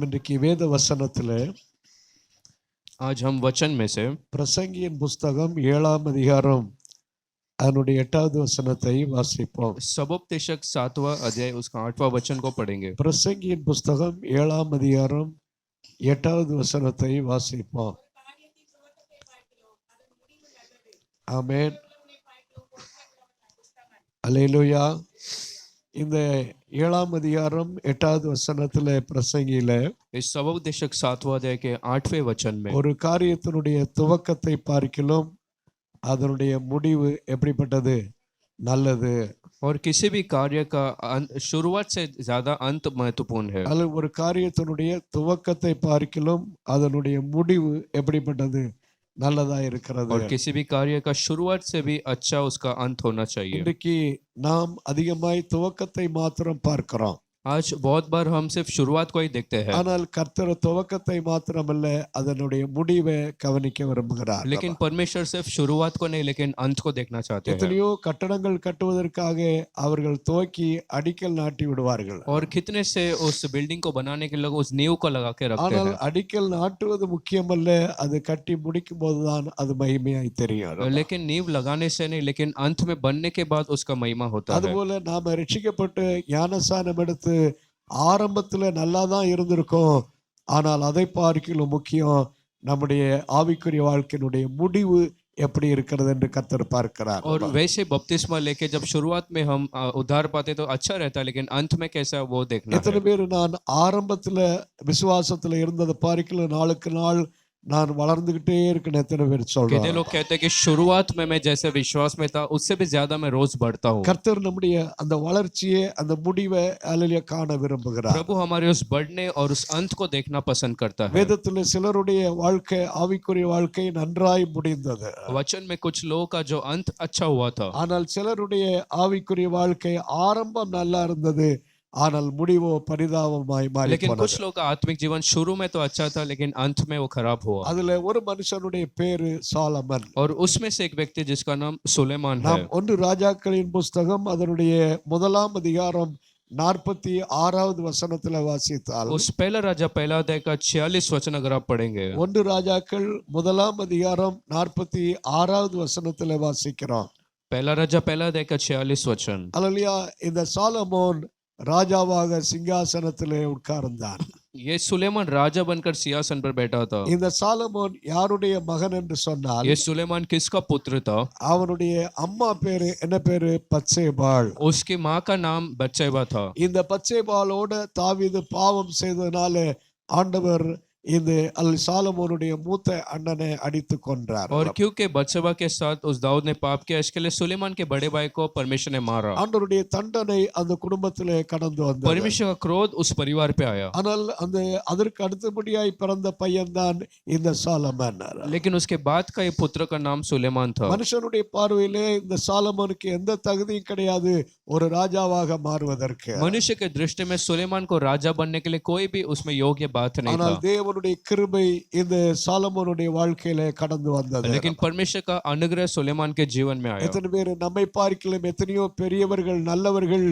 இன்றைக்கு வேத வசனத்தில் आज हम वचन में से பிரசங்கியின் புஸ்தகம் 7ஆம் அதிகாரம் அதனுடைய 8வது வசனத்தை வாசிப்போம். सबोपदेशक 7वां अध्याय उसका 8वां वचन को पढ़ेंगे. பிரசங்கியின் புஸ்தகம் 7ஆம் அதிகாரம் 8வது வசனத்தை வாசிப்போம். ஆமென், அல்லேலூயா. இந்த 7ஆம் அதிகாரம் 8வது வசனத்துல பிரசங்கியில इस सबोपदेशक 7वां अध्याय के 8वें वचन में ஒரு காரியத்தினுடைய துவக்கத்தை பார்க்கிலும் அதனுடைய முடிவு எப்படிப்பட்டது? நல்லது. और किसी भी कार्य का शुरुआत से ज्यादा अंत महत्वपूर्ण है. அல்ல, ஒரு காரியத்தினுடைய துவக்கத்தை பார்க்கிலும் அதனுடைய முடிவு எப்படிப்பட்டது? நல்லதா இருக்கிறது. और किसी भी कार्य का शुरुआत से भी अच्छा उसका अंत होना चाहिए. இன்றைக்கு நாம் அதிகமாய் துவக்கத்தை மாத்திரம் பார்க்கிறோம். आज बहुत बार हम सिर्फ शुरुआत को ही देखते हैं, ஆனால் கர்த்தர் துவக்கத்தை மாத்திரமல்ல அதனுடைய முடிவை கவனிக்க விரும்புகிறார். लेकिन परमेश्वर सिर्फ शुरुआत को नहीं लेकिन अंत को देखना चाहते हैं. எத்தனையோ கட்டடங்கள் கட்டுவதற்காக அவர்கள் துவக்கி அடிக்கல் நாட்டி விடுவார்கள். और कितने से उस बिल्डिंग को बनाने के लोग उस नींव को लगा के रखते ஆனால் हैं. அடிக்கல் நாட்டுவது முக்கியமல்ல, அது கட்டி முடிக்கும் போதுதான் அது மகிமையாய் தெரியும். लेकिन नींव लगाने से नहीं, लेकिन अंत में बनने के बाद उसका महिमा होता है. அதுபோல நாம ரட்சிக்கப்பட்டு ஞானஸ்நானம் எடுத்து ஆரம்பத்துல நல்லா தான் இருந்திருக்கோம், ஆனால் அதை பார்க்கிலும் முக்கியம் நம்முடைய ஆவிக்குரிய வாழ்க்கையினுடைய முடிவு எப்படி இருக்கிறது என்று கர்த்தர் பார்க்கிறார். और वैसे बपतिस्मा लेके जब शुरुआत में हम उद्धार पाते तो अच्छा रहता है, लेकिन अंत में कैसा वो देखना है. எத்தனை பேர் நான் ஆரம்பத்துல விசுவாசத்துல இருந்ததை பார்க்கல நாளுக்கு நாள் நான் வளர்ந்துகிட்டே இருக்கேன்னு எத்தனை பேர் कितने சொல்றாங்க? लोग कहते हैं कि शुरुआत में मैं जैसे विश्वास में था उससे भी ज्यादा मैं रोज बढ़ता हूँ. கர்த்தர் நம்முடைய அந்த வளர்ச்சியை அந்த முடிவை அல்லேலூயா காண விரும்புகிறார். प्रभु हमारे उस बढ़ने और उस अंत को देखना पसंद करता है. வேதத்துல சிலருடைய வாழ்க்கை ஆவிக்குரிய வாழ்க்கை நன்றாய் முடிந்தது, वचन में कुछ लोगों का जो अंत अच्छा हुआ था, ஆனால் சிலருடைய ஆவிக்குரிய வாழ்க்கை ஆரம்பம் நல்லா இருந்தது, ஆனால் முடிவோ பரிதாபமாய் மாறி लेकिन போனது. कुछ लोगों का आत्मिक जीवन शुरू में तो अच्छा था लेकिन अंत में वो खराब हुआ. அதுல ஒரு மனுஷனுடைய பேரு சாலமன். और उसमें से एक व्यक्ति जिसका नाम सुलेमान है. நாம் 1 ராஜாக்களின் புஸ்தகம் அதனுடைய 1ஆம் அதிகாரம் 46வது வசனத்துல வாசித்தால், उस पहला राजा पहला अध्याय का 46 वचन अगर आप पढ़ेंगे, 1 ராஜாக்கள் 1ஆம் அதிகாரம் 46வது வசனத்துல வாசிக்கிறோம். पहला राजा पहला अध्याय का 46 वचन. அல்லேலூயா. இந்த சாலமோன் ராஜாவாக சிங்காசனத்திலே உட்கார்ந்தான். ये सुलेमान राजा बनकर सिंहासन पर बैठा था. இந்த சாலமோன் யாருடைய மகன் என்று சொன்னால், ये सुलेमान किसका पुत्र था? அவனுடைய அம்மா பேரு என்ன பேரு? பத்சேபாள். उसकी माँ का नाम बत्शेबा था. இந்த பத்சேபாளோட தாவீது பாவம் செய்ததனால ஆண்டவர் இந்த சாலமோனுடைய மூத்த அண்ணனை அடித்து கொன்றார். और क्योंकि बत्शेबा के साथ उस दाऊद ने पाप किया, इसके लिए सुलेमान के बड़े भाई को परमेश्वर ने मारा. ஆண்டவருடைய தண்டனை அந்த குடும்பத்திலே கடந்து வந்தது. परमेश्वर का क्रोध उस परिवार पे आया. ஆனால் அதற்கு அடுத்தபடியாய் பிறந்த பையன்தான் இந்த சாலமன். लेकिन उसके बाद का ये पुत्र का नाम सुलेमान था. மனுஷனுடைய பார்வையிலே இந்த சாலமோனுக்கு எந்த தகுதியும் கிடையாது ஒரு ராஜாவாக மாறுவதற்கு. मनुष्य के दृष्टि में सुलेमान को राजा बनने के लिए कोई भी उसमें योग्य बात नहीं ஆனால் था. தேவனுடைய கிருபை இந்த சாலமோனுடைய வாழ்க்கையில கடந்து வந்தது. लेकिन परमेश्वर का अनुग्रह सुलेमान के जीवन में आया. எத்தனை பேர் நம்மை பார்க்கலாம் எத்தனையோ பெரியவர்கள் நல்லவர்கள்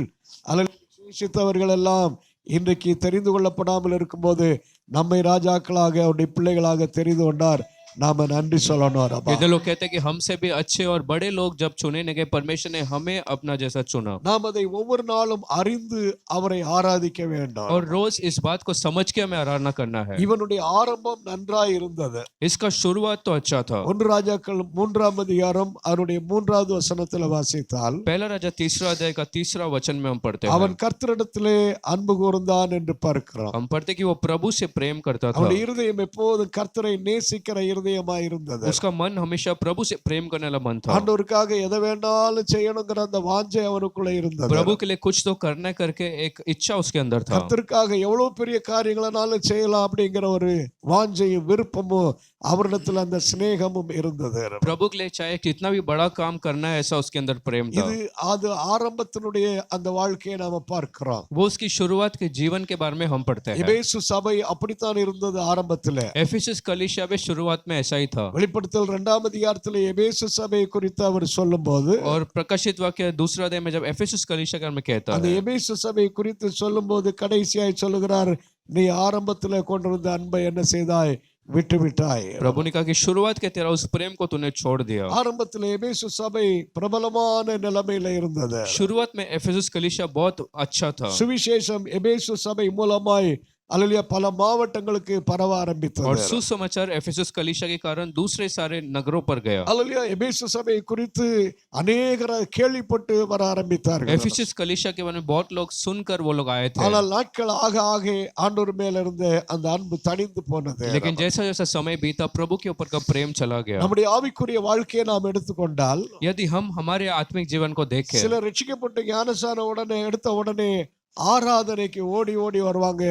விசேஷித்தவர்கள் எல்லாம் இன்றைக்கு தெரிந்து கொள்ளப்படாமல் இருக்கும்போது நம்மை ராஜாக்களாக அவருடைய பிள்ளைகளாக தெரிந்து கொண்டார். நாம நன்றி சொல்லணும். कितने लोग कहते हैं कि हमसे भी अच्छे और बड़े लोग जब चुने नहीं गए, परमेश्वर ने हमें अपना जैसा चुना. நாம் அதை ஒவ்வொரு நாளும் அறிந்து அவரை ஆராதிக்க வேண்டும். और रोज इस बात को समझ के हमें आराधना करना है. இவனுடைய ஆரம்பம் நன்றாய் இருந்தது. इसका शुरुआत तो अच्छा था. 1 ராஜாக்கள் 3ஆம் அதிகாரம் அவருடைய 3வது வசனத்துல வாசித்தால், पहला राजा 3रा अध्याय का 3रा वचन में हम पढ़ते हैं, அவன் கர்த்தரிடத்திலே அன்பு கூர்ந்தான் என்று பார்க்கிறோம். हम पढ़ते कि वो प्रभु से प्रेम करता था. அவனுடைய இருதயம் எப்போதும் கர்த்தரை நேசிக்கிற இருதயமாய் இருந்தது. उसका मन हमेशा प्रभु से प्रेम करने वाला मन था. ஆண்டவருக்காக எதை வேண்டாலும் செய்யணுங்கிற அந்த வாஞ்சை அவனுக்குள்ள இருந்தது. प्रभु के लिए कुछ तो करना करके एक इच्छा उसके अंदर था. கர்த்தருக்காக எவ்வளவு பெரிய காரியங்களானாலும் செய்யலாம் அப்படிங்கிற ஒரு வாஞ்சையும் விருப்பமும் அவரிடத்துல அந்த சிநேகமும் இருந்தது. प्रभु के लिए चाहे कितना भी बड़ा काम करना है, ऐसा उसके अंदर प्रेम था. இது அது ஆரம்பத்தினுடைய அந்த வாழ்க்கையை நாம பார்க்கிறோம். वो उसकी शुरुआत के जीवन के बारे में हम पढ़ते हैं. எபேசு சபை அப்படித்தான் இருந்தது ஆரம்பத்துல. एफिसस कलीसिया में शुरुआत में ऐसा ही था. வெளிப்படுத்தல் 2ஆம் அதிகாரத்திலே எபேசு சபை குறித்து அவர் சொல்லும்போது, और प्रकाशित वाक्य 2रा अध्याय में जब एफिसस कलीसिया में कहता அந்த है, எபேசு சபை குறித்து சொல்லும்போது கடைசியாய் சொல்லுகிறார், நீ ஆரம்பத்துல கொண்டிருந்த அன்பை என்ன செய்தாய்? விட்டு விட்டாய். प्रभु ने कहा कि शुरुआत के तेरा उस प्रेम को तूने छोड़ दिया। ஆரம்பத்துல எபேசு சபை பிரபலமான நிலைமையில இருந்தது. शुरुआत में एफेसस कलीसिया बहुत अच्छा था சுவிசேஷம் எபேசு சபை மூலமாய் அல்லேலூயா பல மாவட்டங்களுக்கு பரவ और ஆரம்பித்தது. सुसमाचार एफेसस कलीसिया के कारण दूसरे सारे नगरों पर गया। அல்லேலூயா எபேசு சபை குறித்து அநேகர் கேள்விப்பட்டு வர ஆரம்பித்தார்கள். एफेसस कलीसिया के बारे में बहुत लोग सुनकर वो लोग आए थे, ஆனால் நாட்கள் ஆக ஆக ஆண்டவர் மேல இருந்த அந்த அன்பு தணிந்து போனது. लेकिन जैसा जैसा समय बीता प्रभु के ऊपर का प्रेम चला गया। நம்முடைய ஆவிக்குரிய வாழ்க்கையை நாம் எடுத்துக்கொண்டால் यदि हम हमारे आत्मिक जीवन को देखें, சிலர் ரட்சிக்கப்பட்டு ஞானசான உடனே எடுத்த உடனே ஆராதனைக்கு ஓடி ஓடி வருவாங்க.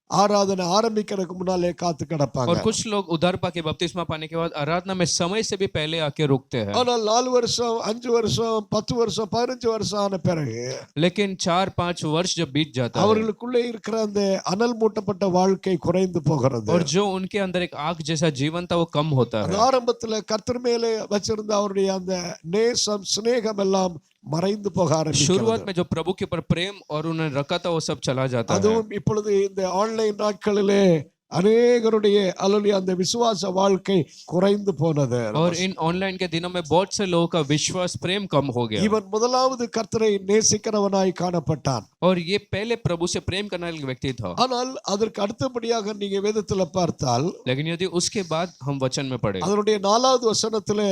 ஆராதனை ஆரம்பிக்கிறதுக்கு முன்னாலே காத்து கிடப்பாங்க. और कुछ लोग उद्धार पाके बपतिस्मा पाने के बाद आराधना में समय से भी पहले आके रुकते हैं। ஆனால் 4 வருஷம் 5 வருஷம் 10 வருஷம் 15 வருஷம் ஆன பிறகு लेकिन 4-5 वर्ष जब बीत जाता है அவர்களுக்குள்ளே இருக்கிற அந்த அனல் மூட்டப்பட்ட வாழ்க்கை குறைந்து போகிறது. और जो उनके अंदर एक आग जैसा जीवन था वो कम होता அந்த है। ஆரம்பத்துல கர்த்தர் மேலே வச்சிருந்த அவருடைய அந்த நேசம் சிநேகம் எல்லாம் மறைந்து போக ஆரம்பிக்கிறது. शुरुआत में जो प्रभु के ऊपर प्रेम और उन्हें रखा था वो सब चला जाता है। அதுவும் இப்பொழுது இந்த ஆன்லைன் நாட்களிலே அநேகருடைய அல்லேலூயா அந்த விசுவாச வாழ்க்கை குறைந்து போனது. और इन ऑनलाइन के दिनों में बहुत से लोगों का विश्वास प्रेम कम हो गया। இவன் முதலாவது கர்த்தரை நேசிக்கிறவனாய் காணப்பட்டான். और ये पहले प्रभु से प्रेम करने वाला व्यक्ति था, ஆனால் அதற்கு அடுத்தபடியாக நீங்க வேதத்துல பார்த்தால் लेकिन यदि उसके बाद हम वचन में पढ़े, அதனுடைய 4வது வசனத்திலே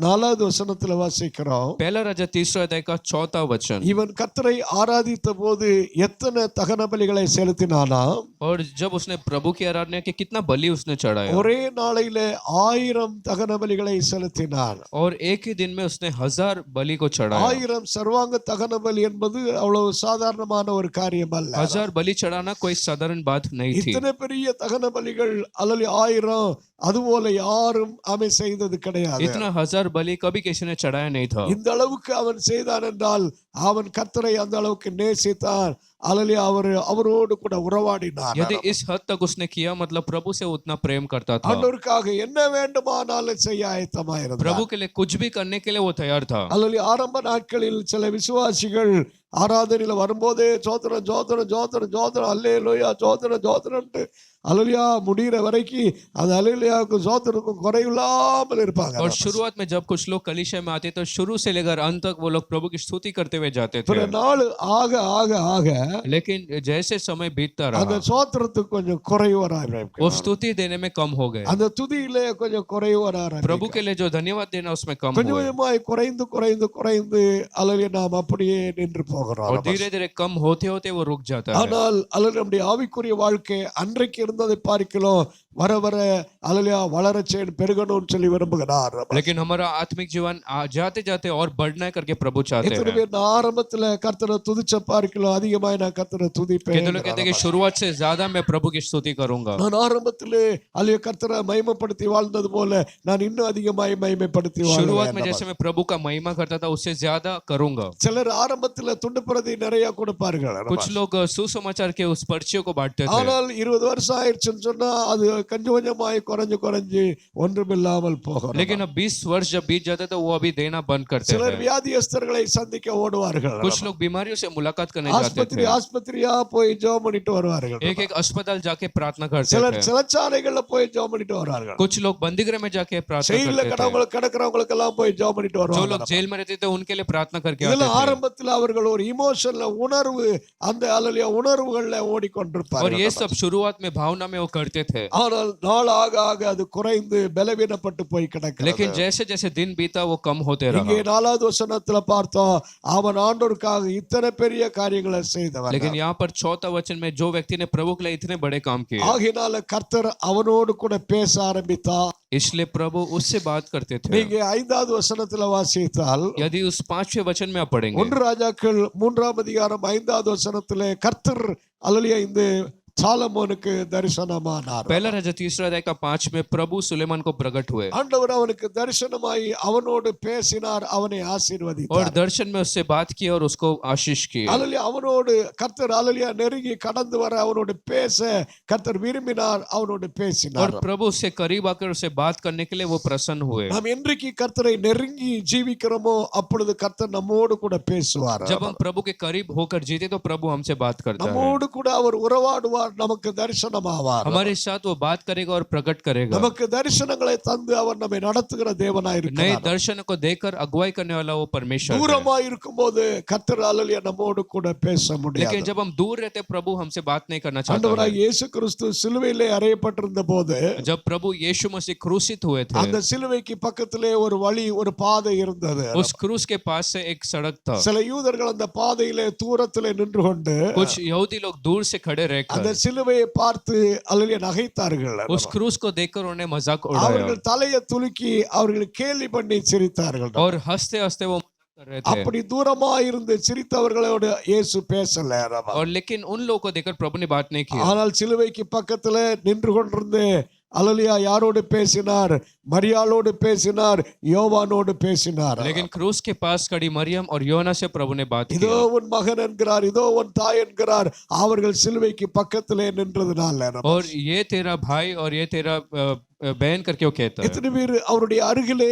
4வது வசனத்துல வாசிக்கிறோம். पहला राजा 3 अध्याय का 4 वचन, இவன் கர்த்தரை ஆராதித்த போது எத்தனை தகன பலிகளை செலுத்தினானா? और जब उसने प्रभु की आराधना की कितना बलि उसने चढ़ाया, ஒரே நாளையிலே 1000 தகன பலிகளை செலுத்தினான். और एक ही दिन में उसने 1000 बलि को चढ़ाया। 1000 சர்வாங்க தகன பலி என்பது அவ்வளவு சாதாரணமான ஒரு காரியம் அல்ல. 1000 बलि चढ़ाना कोई साधारण बात नहीं थी। இத்தனை பெரிய தகன பலிகள் அல்லது 1000 அதுபோல யாரும் அவன் செய்தது கிடையாது. इतना 1000 बलि कभी किसी ने चढ़ाया नहीं था। இந்த அளவுக்கு அவன் செய்தான் என்றால் அவன் கர்த்தரை அந்த அளவுக்கு நேசித்தான். அல்லேலூயா அவரோடு கூட உறவாடினான். यदि इस हद तक उसने किया मतलब प्रभु से उतना प्रेम करता था। ஆண்டவருக்காக என்ன வேண்டுமானாலும் செய்ய ஆயத்தமாயிருந்தான். प्रभु के लिए कुछ भी करने के लिए वो तैयार था। அல்லேலூயா ஆரம்ப நாட்களில் சில விசுவாசிகள் ஆராதனையில வரும்போதே ஜோத்திரம் ஜோத்திரம் ஜோத்திரம் ஜோத்திரம் அல்லேலூயா ஜோத்திரம் ஜோத்திரம்ட்டு அல்லேலூயா முடிகிற வரைக்கும் அந்த அல்லேலூயாவுக்கு ஜோத்திரத்துக்கும் குறைவில்லாமல் இருப்பாங்க. और शुरुआत में जब कुछ लोग कलीसिया में आते तो शुरू से लेकर अंत तक वो लोग प्रभु की स्तुति करते हुए जाते थे, நாள் ஆக ஆக ஆக लेकिन जैसे समय बीतता அந்த रहा சோத்திரத்துக்கு கொஞ்சம் குறைவு வர ஆரம்பிக்கும். वो स्तुति देने में कम हो गए। அந்த துதியிலே கொஞ்சம் குறைவு வர ஆரம்பிக்கும். प्रभु के लिए जो धन्यवाद देना उसमें कम கொஞ்சம் हुए கொஞ்சமாய் குறைந்து குறைந்து குறைந்து அல்லேலூயா நாம் அப்படியே நின்று போகிறோம். और धीरे धीरे कम होते होते वो रुक जाता है। ஆனால் அல்லேலூயா நம்முடைய ஆவிக்குரிய வாழ்க்கை அன்றைக்கு இருந்ததை பார்க்கிறோம் வர வர அல்லேலூயா வளரச் செய்யணும் பெருகணும்னு சொல்லி விரும்புகிறார். लेकिन हमारा आत्मिक जीवन जाते जाते और बढ़ना करके प्रभु चाहते எத்தனை हैं। பேர் நான் ஆரம்பத்துல கர்த்தரை துதிச்ச பார்க்கலாம் அதிகமாய் நான் கர்த்தரை துதிப்பேன். कितने लोग कहते हैं कि शुरुआत से ज्यादा मैं प्रभु की स्तुति करूंगा। நான் ஆரம்பத்திலே அல்லேலூயா கர்த்தரை மகிமைப்படுத்தி வாழ்ந்தது போல நான் இன்னும் அதிகமாய் மகிமைப்படுத்தி शुरुआत में வாழ்வேன். जैसे मैं प्रभु का महिमा करता था उससे ज्यादा करूंगा। சிலர் ஆரம்பத்துல துண்டு பிரதி நிறைய கொடுப்பார்கள். कुछ लोग सुसमाचार के उस पर्चियों को बांटते थे, ஆனால் 20 வருஷம் ஆயிடுச்சுன்னு சொன்னா அது கொஞ்சம் கொஞ்சமாய் குறைஞ்சு குறைஞ்சு ஒன்றுமில்லாமல் போகும். लेकिन अब 20 वर्ष जब बीत जाते तो वो अभी देना बंद करते சிலர் हैं। வியாதியஸ்தர்களை சந்திக்க ஓடுவார்கள். कुछ लोग बीमारियों से मुलाकात करने जाते ஆஸ்பத்திரி थे, ஆஸ்பத்திரியா போய் ஜெபம் பண்ணிட்டு வருவார்கள். एक एक अस्पताल जाके प्रार्थना करते சிலர் थे, சிறைச்சாலைகள்ல போய் ஜெபம் பண்ணிட்டு வருவார்கள். कुछ लोग बंदीगृह में जाके प्रार्थना ஜெயில करते थे, கிடக்கிறவங்களுக்கு எல்லாம் போய் ஜெபம் பண்ணிட்டு जो வருவாங்க. लोग जेल में रहते थे उनके लिए प्रार्थना करके आते இதெல்லாம் थे। ஆரம்பத்துல அவர்கள் ஒரு இமோஷன்ல உணர்வு அந்த அல்லேலூயா உணர்வுகள்ல और ஓடிக்கொண்டிருப்பார்கள். ये सब शुरुआत में भावना में वो करते थे, ஆனால் நாள் ஆக ஆக அது குறைந்து பலவீனப்பட்டு போய் கிடக்கிறது. लेकिन जैसे जैसे दिन बीता वो कम होते இங்கே रहा। 4வது வசனத்துல பார்த்தோம் அவன் ஆண்டவருக்காக இத்தனை பெரிய காரியங்களை செய்தவன். लेकिन यहाँ पर 4 वचन में जो व्यक्ति ने प्रभु के लिए इतने बड़े काम किए, ஆகினால கர்த்தர் அவனோடு கூட பேச ஆரம்பித்தார். इसलिए प्रभु उससे बात करते थे। நீங்க 5வது வசனத்துல வாசித்தால் यदि उस 5वें वचन में आप पढ़ेंगे, 1 ராஜாக்கள் 3ஆம் அதிகாரம் 5வது வசனத்திலே கர்த்தர் அல்லேலூயா இந்த சாலமோனுக்கு தரிசனமானார். पहला राजा 3 अध्याय का 5 में प्रभु सुलेमान को प्रकट हुए ஆண்டவர் அவனுக்கு தரிசனமாய் அவனோடு பேசினார் அவனை और ஆசீர்வதித்தார். दर्शन में उससे बात की और उसको आशीष की। அல்லேலூயா அவனோடு கர்த்தர் அல்லேலூயா நெருங்கி கடந்து வர அவனோடு பேச கர்த்தர் விரும்பினார் அவனோடு और பேசினார். प्रभु उससे करीब आकर उससे बात करने के लिए वो प्रसन्न हुए। நாம் என்றைக்கு கர்த்தரை நெருங்கி ஜீவிக்கிறோமோ அப்பொழுது கர்த்தர் நம்மோடு கூட பேசுவார். जब हम प्रभु के करीब होकर जीते तो प्रभु हमसे बात करता है, நம்மோடு கூட அவர் உறவாடுவார் வருவார், நமக்கு தரிசனமாவார். हमारे साथ वो बात करेगा और प्रकट करेगा। நமக்கு தரிசனங்களை தந்து அவர் நம்மை நடத்துகிற தேவனாய் नए இருக்கிறார். दर्शन को देकर अगुवाई करने वाला वो परमेश्वर है। தூரமாய் இருக்கும்போது கர்த்தர் அல்லேலூயா நம்மோடு கூட பேச முடியாது. लेकिन जब हम दूर रहते प्रभु हमसे बात नहीं करना चाहता ஆண்டவராய் है। இயேசு கிறிஸ்து சிலுவையிலே அறையப்பட்டிருந்த போது जब प्रभु यीशु मसीह क्रूसित हुए थे, அந்த சிலுவைக்கு பக்கத்திலே ஒரு வழி, ஒரு பாதை இருந்தது. उस क्रूस के पास से एक सड़क था। சில யூதர்கள் அந்த பாதையிலே தூரத்திலே நின்று கொண்டு कुछ यहूदी लोग दूर से खड़े அந்த रहकर சிலுவையை பார்த்து அல்லேலூயா நகைத்தார்கள். उस क्रूस को देखकर उन्हें मजाक उड़ाया அவர்கள் தலையை துலுக்கி அவர்கள் கேலி பண்ணி சிரித்தார்கள். और हंसते हंसते वो मजाक कर रहे थे। அப்படி தூரமாய் இருந்து சிரித்தவர்களோடு இயேசு பேசல. और लेकिन उन लोगों को देखकर प्रभु ने बात नहीं की। ஆனால் சிலுவைக்கு பக்கத்துல நின்று கொண்டிருந்து அல்லேலூயா யாரோடு பேசினார்? மரியாளோடு பேசினார், யோவானோடு பேசினார். लेकिन क्रूस के पास खड़ी मरियम और योना से प्रभु ने बात की। இதோ உன் மகன் என்கிறார், இதோ உன் தாய் என்கிறார். அவர்கள் சிலுவைக்கு பக்கத்திலே நின்றதுனால और ये तेरा भाई और ये तेरा बहन करके वो कहता है। எத்தனை பேர் அவருடைய அருகிலே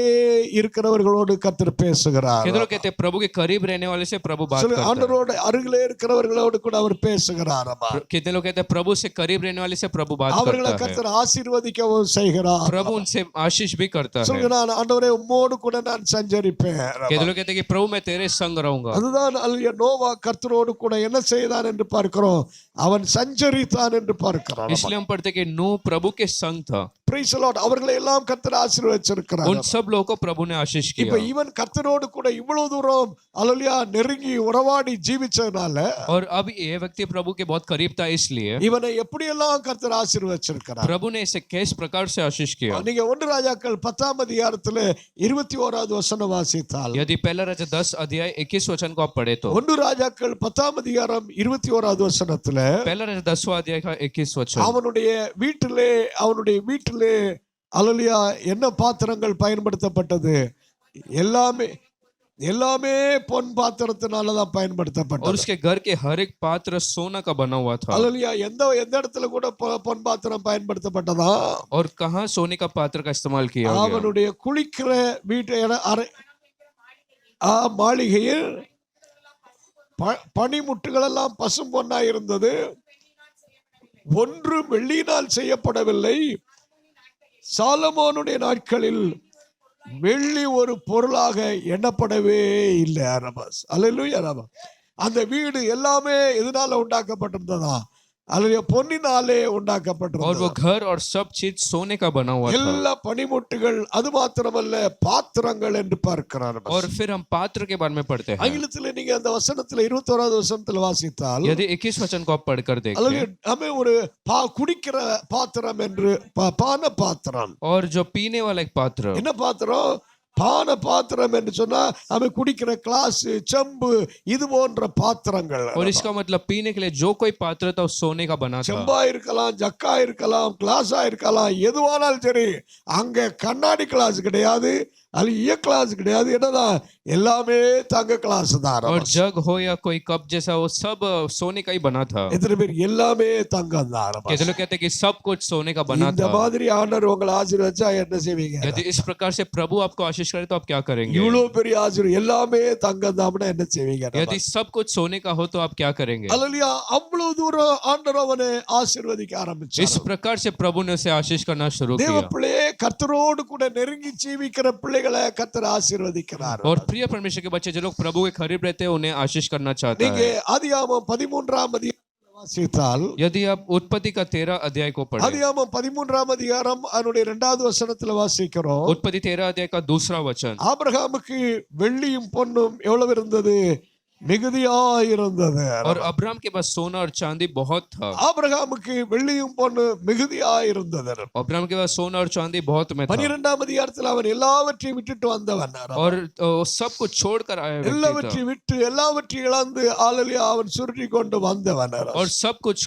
இருக்கிறவர்களோடு கர்த்தர் பேசுகிறார்? कितने लोग कहते हैं प्रभु के करीब रहने वाले से प्रभु बात करता है। ஆண்டவரோட அருகிலே இருக்கிறவர்களோடு கூட அவர் பேசுகிறார். कितने लोग कहते हैं प्रभु से करीब रहने वाले से प्रभु बात அவர்களை करता है। கர்த்தர் ஆசீர்வதிக்கவும் செய்கிறார். प्रभु उनसे आशीष भी करता है। சொல்லுங்க, நான் ஆண்டவரே உம்மோடு கூட நான் சஞ்சரிப்பேன். कितने लोग कहते हैं कि प्रभु मैं तेरे संग रहूंगा। அதுதான் அல்லேலூயா நோவா கர்த்தரோடு கூட என்ன செய்தான் என்று பார்க்கிறோம். அவன் சஞ்சரித்தான் என்று பார்க்கிறோம். इसलिए हम पढ़ते हैं कि नूह प्रभु के संग था। Price the Lord. அவர்களை எல்லாம் கர்த்தர் ஆசீர்வதிச்சிருக்கிறார். उन सब लोगों को प्रभु ने आशीष இப்ப किया। இவன் கர்த்தரோடு கூட இவ்வளவு தூரம் அல்லேலூயா நெருங்கி உறவாடி ஜீவிச்சதுனால और अब ये व्यक्ति प्रभु के बहुत करीब था, इसलिए இவனை எப்படியெல்லாம் கர்த்தர் ஆசீர்வதிச்சிருக்கிறார். प्रभु ने इसे किस प्रकार से आशीष किया। நீங்க 1 ராஜாக்கள் 10ஆம் அதிகாரத்துல 21வது வசனம் வாசித்தால், यदि पहला राजा 10 अध्याय 21 वचन को आप पढ़े तो 1 ராஜாக்கள் 10ஆம் அதிகாரம் 21வது வசனத்துல पहला राजा 10वां अध्याय का 21 वचन, அவனுடைய வீட்டிலே அல்லேலூயா என்ன பாத்திரங்கள் பயன்படுத்தப்பட்டது? எல்லாமே பொன் பாத்திரத்தினால தான் और பயன்படுத்தப்பட்டது. उसके घर के हर एक पात्र सोना का बना हुआ था। அல்லேலூயா எந்த இடத்துல கூட பொன் பாத்திரம் பயன்படுத்தப்பட்டதா? और कहाँ सोने का पात्र का इस्तेमाल किया गया? அவனுடைய குளிக்கிற வீட்டு மாளிகையில் பனிமுட்டுகள் எல்லாம் பசும் பொன்னா இருந்தது. ஒன்று வெள்ளியினால் செய்யப்படவில்லை. சாலமோனுடைய நாட்களில் வெள்ளி ஒரு பொருளாக எண்ணப்படவே இல்லை. அல்லேலூயா. அந்த வீடு எல்லாமே எதனால உண்டாக்கப்பட்டிருந்ததா? அல்லேலூயா பொன்னினாலே और உண்டாக்கப்பட்டிருந்தது. वो घर और सब चीज सोने का बना हुआ था। எல்லா பனிமுட்டுகள், அது மாத்திரமல்ல பாத்திரங்கள் என்று பார்க்கிறார். और फिर हम पात्र के बारे में पढ़ते हैं। ஆங்கிலத்தில் நீங்க அந்த வசனத்துல 21வது வசனத்துல வாசித்தால், यदि 21 वचन को आप पढ़कर அல்லது देखें, நம்ம ஒரு குடிக்கிற பாத்திரம் என்று பான பாத்திரம். और जो पीने वाला एक पात्र, என்ன பாத்திரம்? பான பாத்திரம் என்று சொன்னா அவன் குடிக்கிற கிளாஸ், செம்பு, இது போன்ற பாத்திரங்கள். और इसका मतलब पीने के लिए जो कोई पात्र था वो सोने का बना था। செம்பா இருக்கலாம், ஜக்கா இருக்கலாம், கிளாஸா இருக்கலாம், எதுவானாலும் சரி. அங்க கண்ணாடி கிளாஸ் கிடையாது, அது கிளாஸ் கிடையாது. என்னதான் எல்லாமே தங்க கிளாஸ் தான். और जग हो या कोई कप जैसा, वो सब सोने का ही बना था। எத்தனை பேர் எல்லாமே தங்கம் தான்? कहते लोग कहते हैं कि सब कुछ सोने का बना இந்த था। மாதிரி ஆண்டவர் உங்களை ஆசீர்வதிச்சா என்ன செய்வீங்க? यदि इस प्रकार से प्रभु आपको आशीष करे तो आप क्या करेंगे? இவ்வளவு பெரிய ஆசீர்வாதம், எல்லாமே தங்கம் தாம்னா என்ன செய்வீங்க? यदि सब कुछ सोने का हो तो आप क्या करेंगे? அல்லேலூயா. அவ்வளவு தூரம் ஆண்டவர் அவனை ஆசீர்வதிக்க ஆரம்பிச்சார். इस प्रकार से प्रभु ने उसे आशीष करना शुरू தேவ किया। பிள்ளையே, கர்த்தரோடு கூட நெருங்கி ஜீவிக்கிற பிள்ளைகளை கர்த்தர் ஆசீர்வதிக்கிறார். और प्रिय परमेश्वर के बच्चे जो लोग प्रभु के करीब रहते हैं उन्हें आशीष करना चाहता நீங்க है। ஆதியாகமம் 13ஆம் அதிகாரம் வாசித்தால், यदि आप उत्पत्ति का 13 अध्याय को पढ़ें, ஆதியாகமம் 13ஆம் அதிகாரம் அதனுடைய 2வது வசனத்துல வாசிக்கிறோம். उत्पत्ति 13 अध्याय का दूसरा वचन, ஆபிரகாமுக்கு வெள்ளியும் பொன்னும் எவ்வளவு இருந்தது? மிகுதியா இருந்தது. और अब्राहम के पास सोना और चांदी बहुत था। ஆபிரகாமுக்கு வெள்ளியும் பொன்னு மிகுதியா இருந்தது. अब्राहम के पास सोना और चांदी बहुत में था। 12ஆம் அதிகாரத்தில் அவன் எல்லாவற்றையும் விட்டுட்டு வந்தவன். और सब कुछ छोड़कर आया व्यक्ति था। எல்லாவற்றையும் விட்டு எல்லாவற்றையும் இழந்து அல்லேலூயா அவன் சுருட்டி கொண்டு வந்தவன். और सब कुछ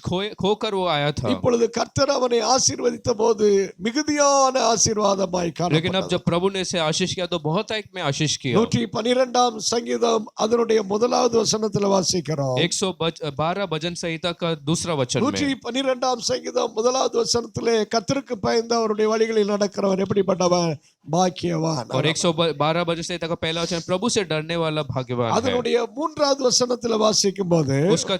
खोकर वो आया था। இப்பொழுது கர்த்தர் அவனை ஆசீர்வதித்த போது மிகுதியான ஆசீர்வாதமாய் लेकिन अब காணப்பட்டது. जब प्रभु ने इसे आशीष किया तो बहुत एक में आशीष किया। 112ஆம் சங்கீதம் அதனுடைய முதலாவது வசனத்துல வாசிக்கிறோம். 112 भजन संहिता का दूसरा वचन में, 112ஆம் சங்கீதம் முதலாவது வசனத்திலே கர்த்தருக்கு பயந்து அவருடைய வழிகளில் நடக்கிறவன் எப்படிப்பட்டவன்? பாக்கியவான். और 112 भजन संहिता का पहला वचन, प्रभु से डरने वाला भाग्यवान है। அதனுடைய 3வது வசனத்துல வாசிக்கும் போது उसका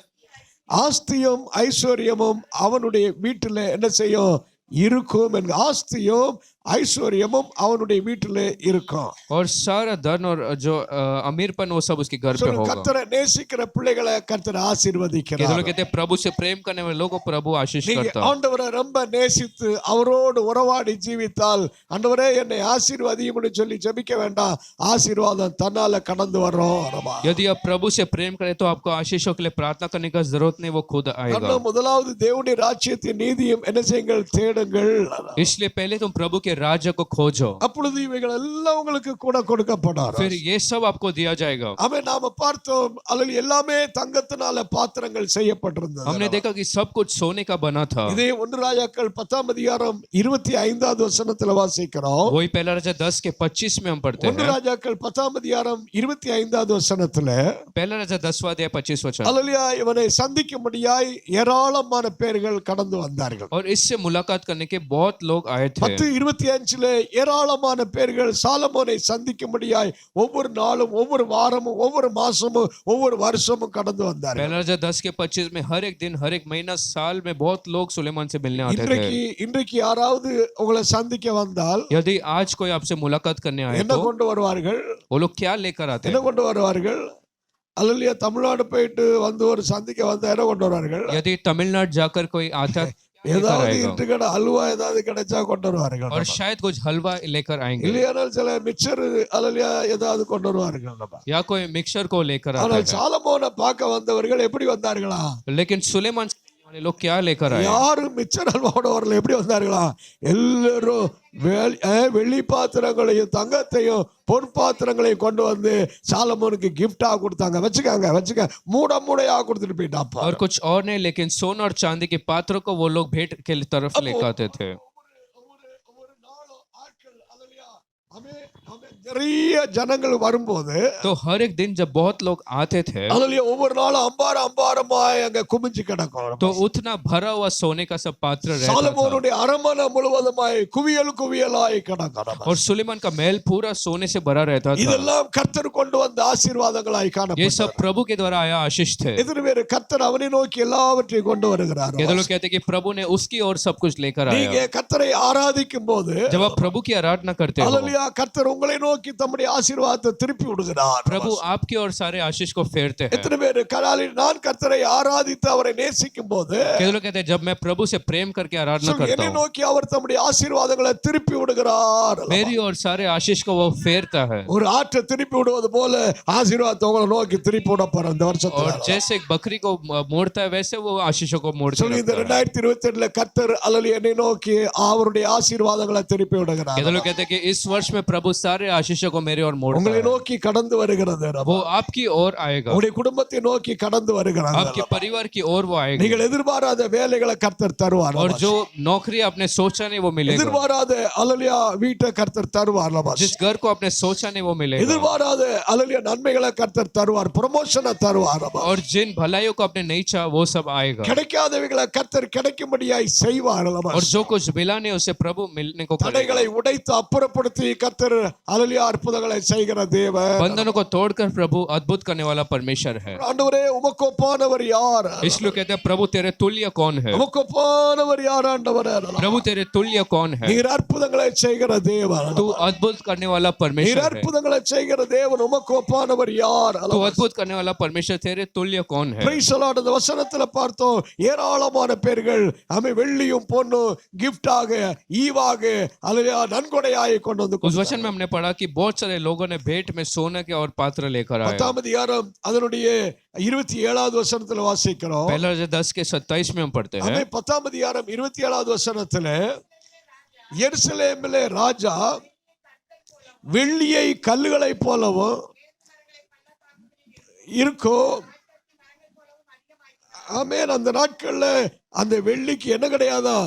ஆஸ்தியும் ஐஸ்வர்யமும் அவனுடைய வீட்டில் என்ன செய்யும் இருக்கும் என்க ஆஸ்தியும் ஐஸ்வர்யமும் அவனுடைய வீட்டில் இருக்கும். और सारा धन और जो अमीरपन वो सब उसके घर पे होगा. கர்த்தரை நேசிக்கிற பிள்ளைகளை கர்த்தர் ஆசீர்வதிக்கிறார். ये लोग कहते हैं प्रभु से प्रेम करने वाले लोगों को प्रभु आशीष करता है. ஆண்டவரை ரொம்ப நேசித்து அவரோடு உறவாடி ஜீவித்தால் ஆண்டவரே என்னை ஆசீர்வதியும்னு சொல்லி ஜெபிக்க வேண்டாம், ஆசீர்வாதம் தன்னால கடந்து வரும். यदि आप प्रभु से प्रेम करें तो आपको आशीषों के लिए प्रार्थना करने का जरूरत नहीं, वो खुद आएगा. முதலாவது தேவனுடைய ராஜ்யத்தின் நீதியும் என்ன செய்யுங்கள் தேடுங்கள். इसलिए पहले तुम प्रभु के राज्य को खोजो, அப்பொழுது இவைகள் எல்லாம் உங்களுக்கு கூட கொடுக்கப்படும். फिर ये सब आपको दिया जाएगा. ஆமென். நாம பார்த்தோம் அதில் எல்லாமே தங்கத்தினால பாத்திரங்கள் செய்யப்பட்டிருந்தது. हमने देखा कि सब कुछ सोने का बना था. இதே 1 ராஜாக்கள் 10ஆம் அதிகாரம் 25வது வசனத்துல வாசிக்கிறோம். वही पहला राजा 10 के 25 में हम पढ़ते 1 हैं. ராஜாக்கள் 10ஆம் அதிகாரம் 25வது வசனத்துல पहला राजा 10वां अध्याय 25 वचन. அல்லேலூயா இவனை சந்திக்கும்படியாய் ஏராளமான பேர்கள் கடந்து வந்தார்கள். और इससे मुलाकात करने के बहुत लोग आए थे. 10:25 ஏராளமான பேர்கள் சாலமோனை சந்திக்கும்படியாய் ஒவ்வொரு நாளும் ஒவ்வொரு வாரமும் ஒவ்வொரு மாசமும் ஒவ்வொரு வருஷமும் கடந்து வந்தார்கள். पहला राजा 10 के 25 में हर एक दिन हर एक महीना साल में बहुत लोग सुलेमान से मिलने आते थे. இன்றைக்கு யாராவது உங்களை சந்திக்க வந்தால் यदि आज कोई आपसे मुलाकात करने आए என்ன तो கொண்டு வருவார்கள்? वो लोग क्या लेकर आते என்ன हैं? கொண்டு வருவார்கள்? அல்லேலூயா தமிழ்நாடு போயிட்டு வந்து ஒரு சந்திக்க வந்தா என்ன கொண்டு வருவார்கள்? यदि तमिलनाडु जाकर कोई आता ஏதாவது இட்டுக்கடை அல்வா ஏதாவது கிடைச்சா கொண்டு வருவார்கள். और शायद कुछ हलवा लेकर आएंगे இல்லையானால் சில மிக்சர் அல்லேலூயா ஏதாவது கொண்டு வருவார்கள். या कोई मिक्सर को लेकर आता ஆனால் है. சாலமோனை பார்க்க வந்தவர்கள் எப்படி வந்தார்களா? लेकिन सुलेमान से वाले लोग क्या लेकर आए? யாரும் மிச்சர் அல்வாவோட வரல, எப்படி வந்தார்களா? எல்லாரும் வெள்ளி பாத்திரங்களையும் தங்கத்தையும் பொன் பாத்திரங்களையும் கொண்டு வந்து சாலமோனுக்கு கிஃப்டா கொடுத்தாங்க. வச்சுக்க மூடையா கொடுத்துட்டு போயிட்டாப்பா. और कुछ और नहीं, लेकिन सोना और चांदी के पात्रों को वो लोग भेंट के तरफ लेकर आते थे. நிறைய ஜனங்கள் வரும்போது तो हर एक दिन जब बहुत लोग आते थे அல்லேலூயா ஒவ்வொரு நாளும் அம்பாரமாய் அங்க குமிஞ்சு கிடக்கும். तो उतना भरा हुआ सोने का सब पात्र रहता था. சாலமோனுடைய அரண்மனை முழுவதுமாய் குவியலாய் கிடக்கும். और सुलेमान का महल पूरा सोने से भरा रहता था. இதெல்லாம் கர்த்தர் கொண்டு வந்த ஆசீர்வாதங்களாய் ये காணப்பட்டது. सब प्रभु के द्वारा आया आशीष थे. எதிர் வேறு கர்த்தர் அவனை நோக்கி எல்லாவற்றையும் கொண்டு வருகிறார். ये लोग कहते हैं कि प्रभु ने उसकी ओर सब कुछ लेकर நீங்க आया. கர்த்தரை ஆராதிக்கும் போது जब आप प्रभु की आराधना करते हो, அல்லேலூயா கர்த்தர் உங்களை நோக்கி தம்முடைய ஆசீர்வாதத்தை திருப்பி விடுகிறார். प्रभु आपकी ओर सारे आशीष को फेरते हैं. எத்தனை பேர் கலாலில் நான் கர்த்தரை ஆராதித்து அவரை நேசிக்கும் போது ये लोग कहते हैं जब मैं प्रभु से प्रेम करके आराधना करता என்னை हूँ, நோக்கி அவர் தம்முடைய ஆசீர்வாதங்களை திருப்பி விடுகிறார். मेरी ओर सारे आशीष को वो फेरता है. ஒரு ஆற்றை திருப்பி விடுவது போல ஆசீர்வாதத்தை உங்களை நோக்கி திருப்பி விட போற இந்த और வருஷத்துல. जैसे एक बकरी को मोड़ता है वैसे वो आशीषों को मोड़ता சொல்லி இந்த है. 2022 கர்த்தர் அல்லேலூயா என்னை நோக்கி அவருடைய ஆசீர்வாதங்களை திருப்பி விடுகிறார். ये लोग कहते हैं कि इस वर्ष में प्रभु सारे आशीषों को मेरे ओर मोड़ता உங்களை है. நோக்கி கடந்து வருகிறது. वो आपकी ओर आएगा, உங்களுடைய குடும்பத்தை நோக்கி கடந்து வருகிறது. आपके परिवार की ओर वो आएगा. நீங்கள் எதிர்பாராத வேலைகளை கர்த்தர் தருவார். और जो नौकरी आपने सोचा नहीं वो मिलेगा. எதிர்பாராத அல்லேலூயா வீட்டை கர்த்தர் தருவார். जिस घर को आपने सोचा नहीं वो मिलेगा. எதிர்பாராத அல்லேலூயா நன்மைகளை கர்த்தர் தருவார். ப்ரமோஷனை தருவார். और जिन भलाइयों को आपने नहीं चाहा वो सब आएगा. கிடைக்காதவைகளை கர்த்தர் கிடைக்கும்படியாய் செய்வார். और जो कुछ मिला नहीं उसे प्रभु मिलने को करेगा. தடைகளை உடைத்து அப்புறப்படுத்தி கர்த்தர் அல்லேலூயா அற்புதங்களை செய்கிற தேவன். बंधनों को तोड़कर प्रभु अद्भुत करने वाला परमेश्वर है. ஆண்டவரே உமக்கு ஒப்பானவர் யார்? इसलिए कहते हैं प्रभु तेरे तुल्य कौन है? உமக்கு ஒப்பானவர் யார் ஆண்டவரே? प्रभु तेरे तुल्य कौन है? நீர் அற்புதங்களை செய்கிற தேவன். तू अद्भुत करने वाला நீர் परमेश्वर है. அற்புதங்களை செய்கிற தேவன் உமக்கு ஒப்பானவர் யார்? तू अद्भुत करने वाला परमेश्वर तेरे तुल्य कौन है? Price the Lord. இந்த வசனத்துல பார்த்தோம் ஏராளமான பேர்கள் அமை வெள்ளியும் பொன்னும் கிஃப்டாக ஈவாக அல்லேலூயா நன்கொடையாய் கொண்டு வந்து उस वचन में हमने पढ़ा कि बहुत सारे लोगों ने भेंट में सोने के और पात्र लेकर आए. 10ஆம் அதிகாரம் அதனுடைய 27வது வசனத்துல வாசிக்கிறோம். पहला राजा 10 के 27 में हम पढ़ते हैं. அமை 10ஆம் அதிகாரம் 27வது வசனத்துல எருசலேமிலே ராஜா வெள்ளியை கல்லுகளை போலவும் இருக்கும். ஆமென். அந்த நாட்கள்ல அந்த வெள்ளிக்கு என்ன கிடையாதா?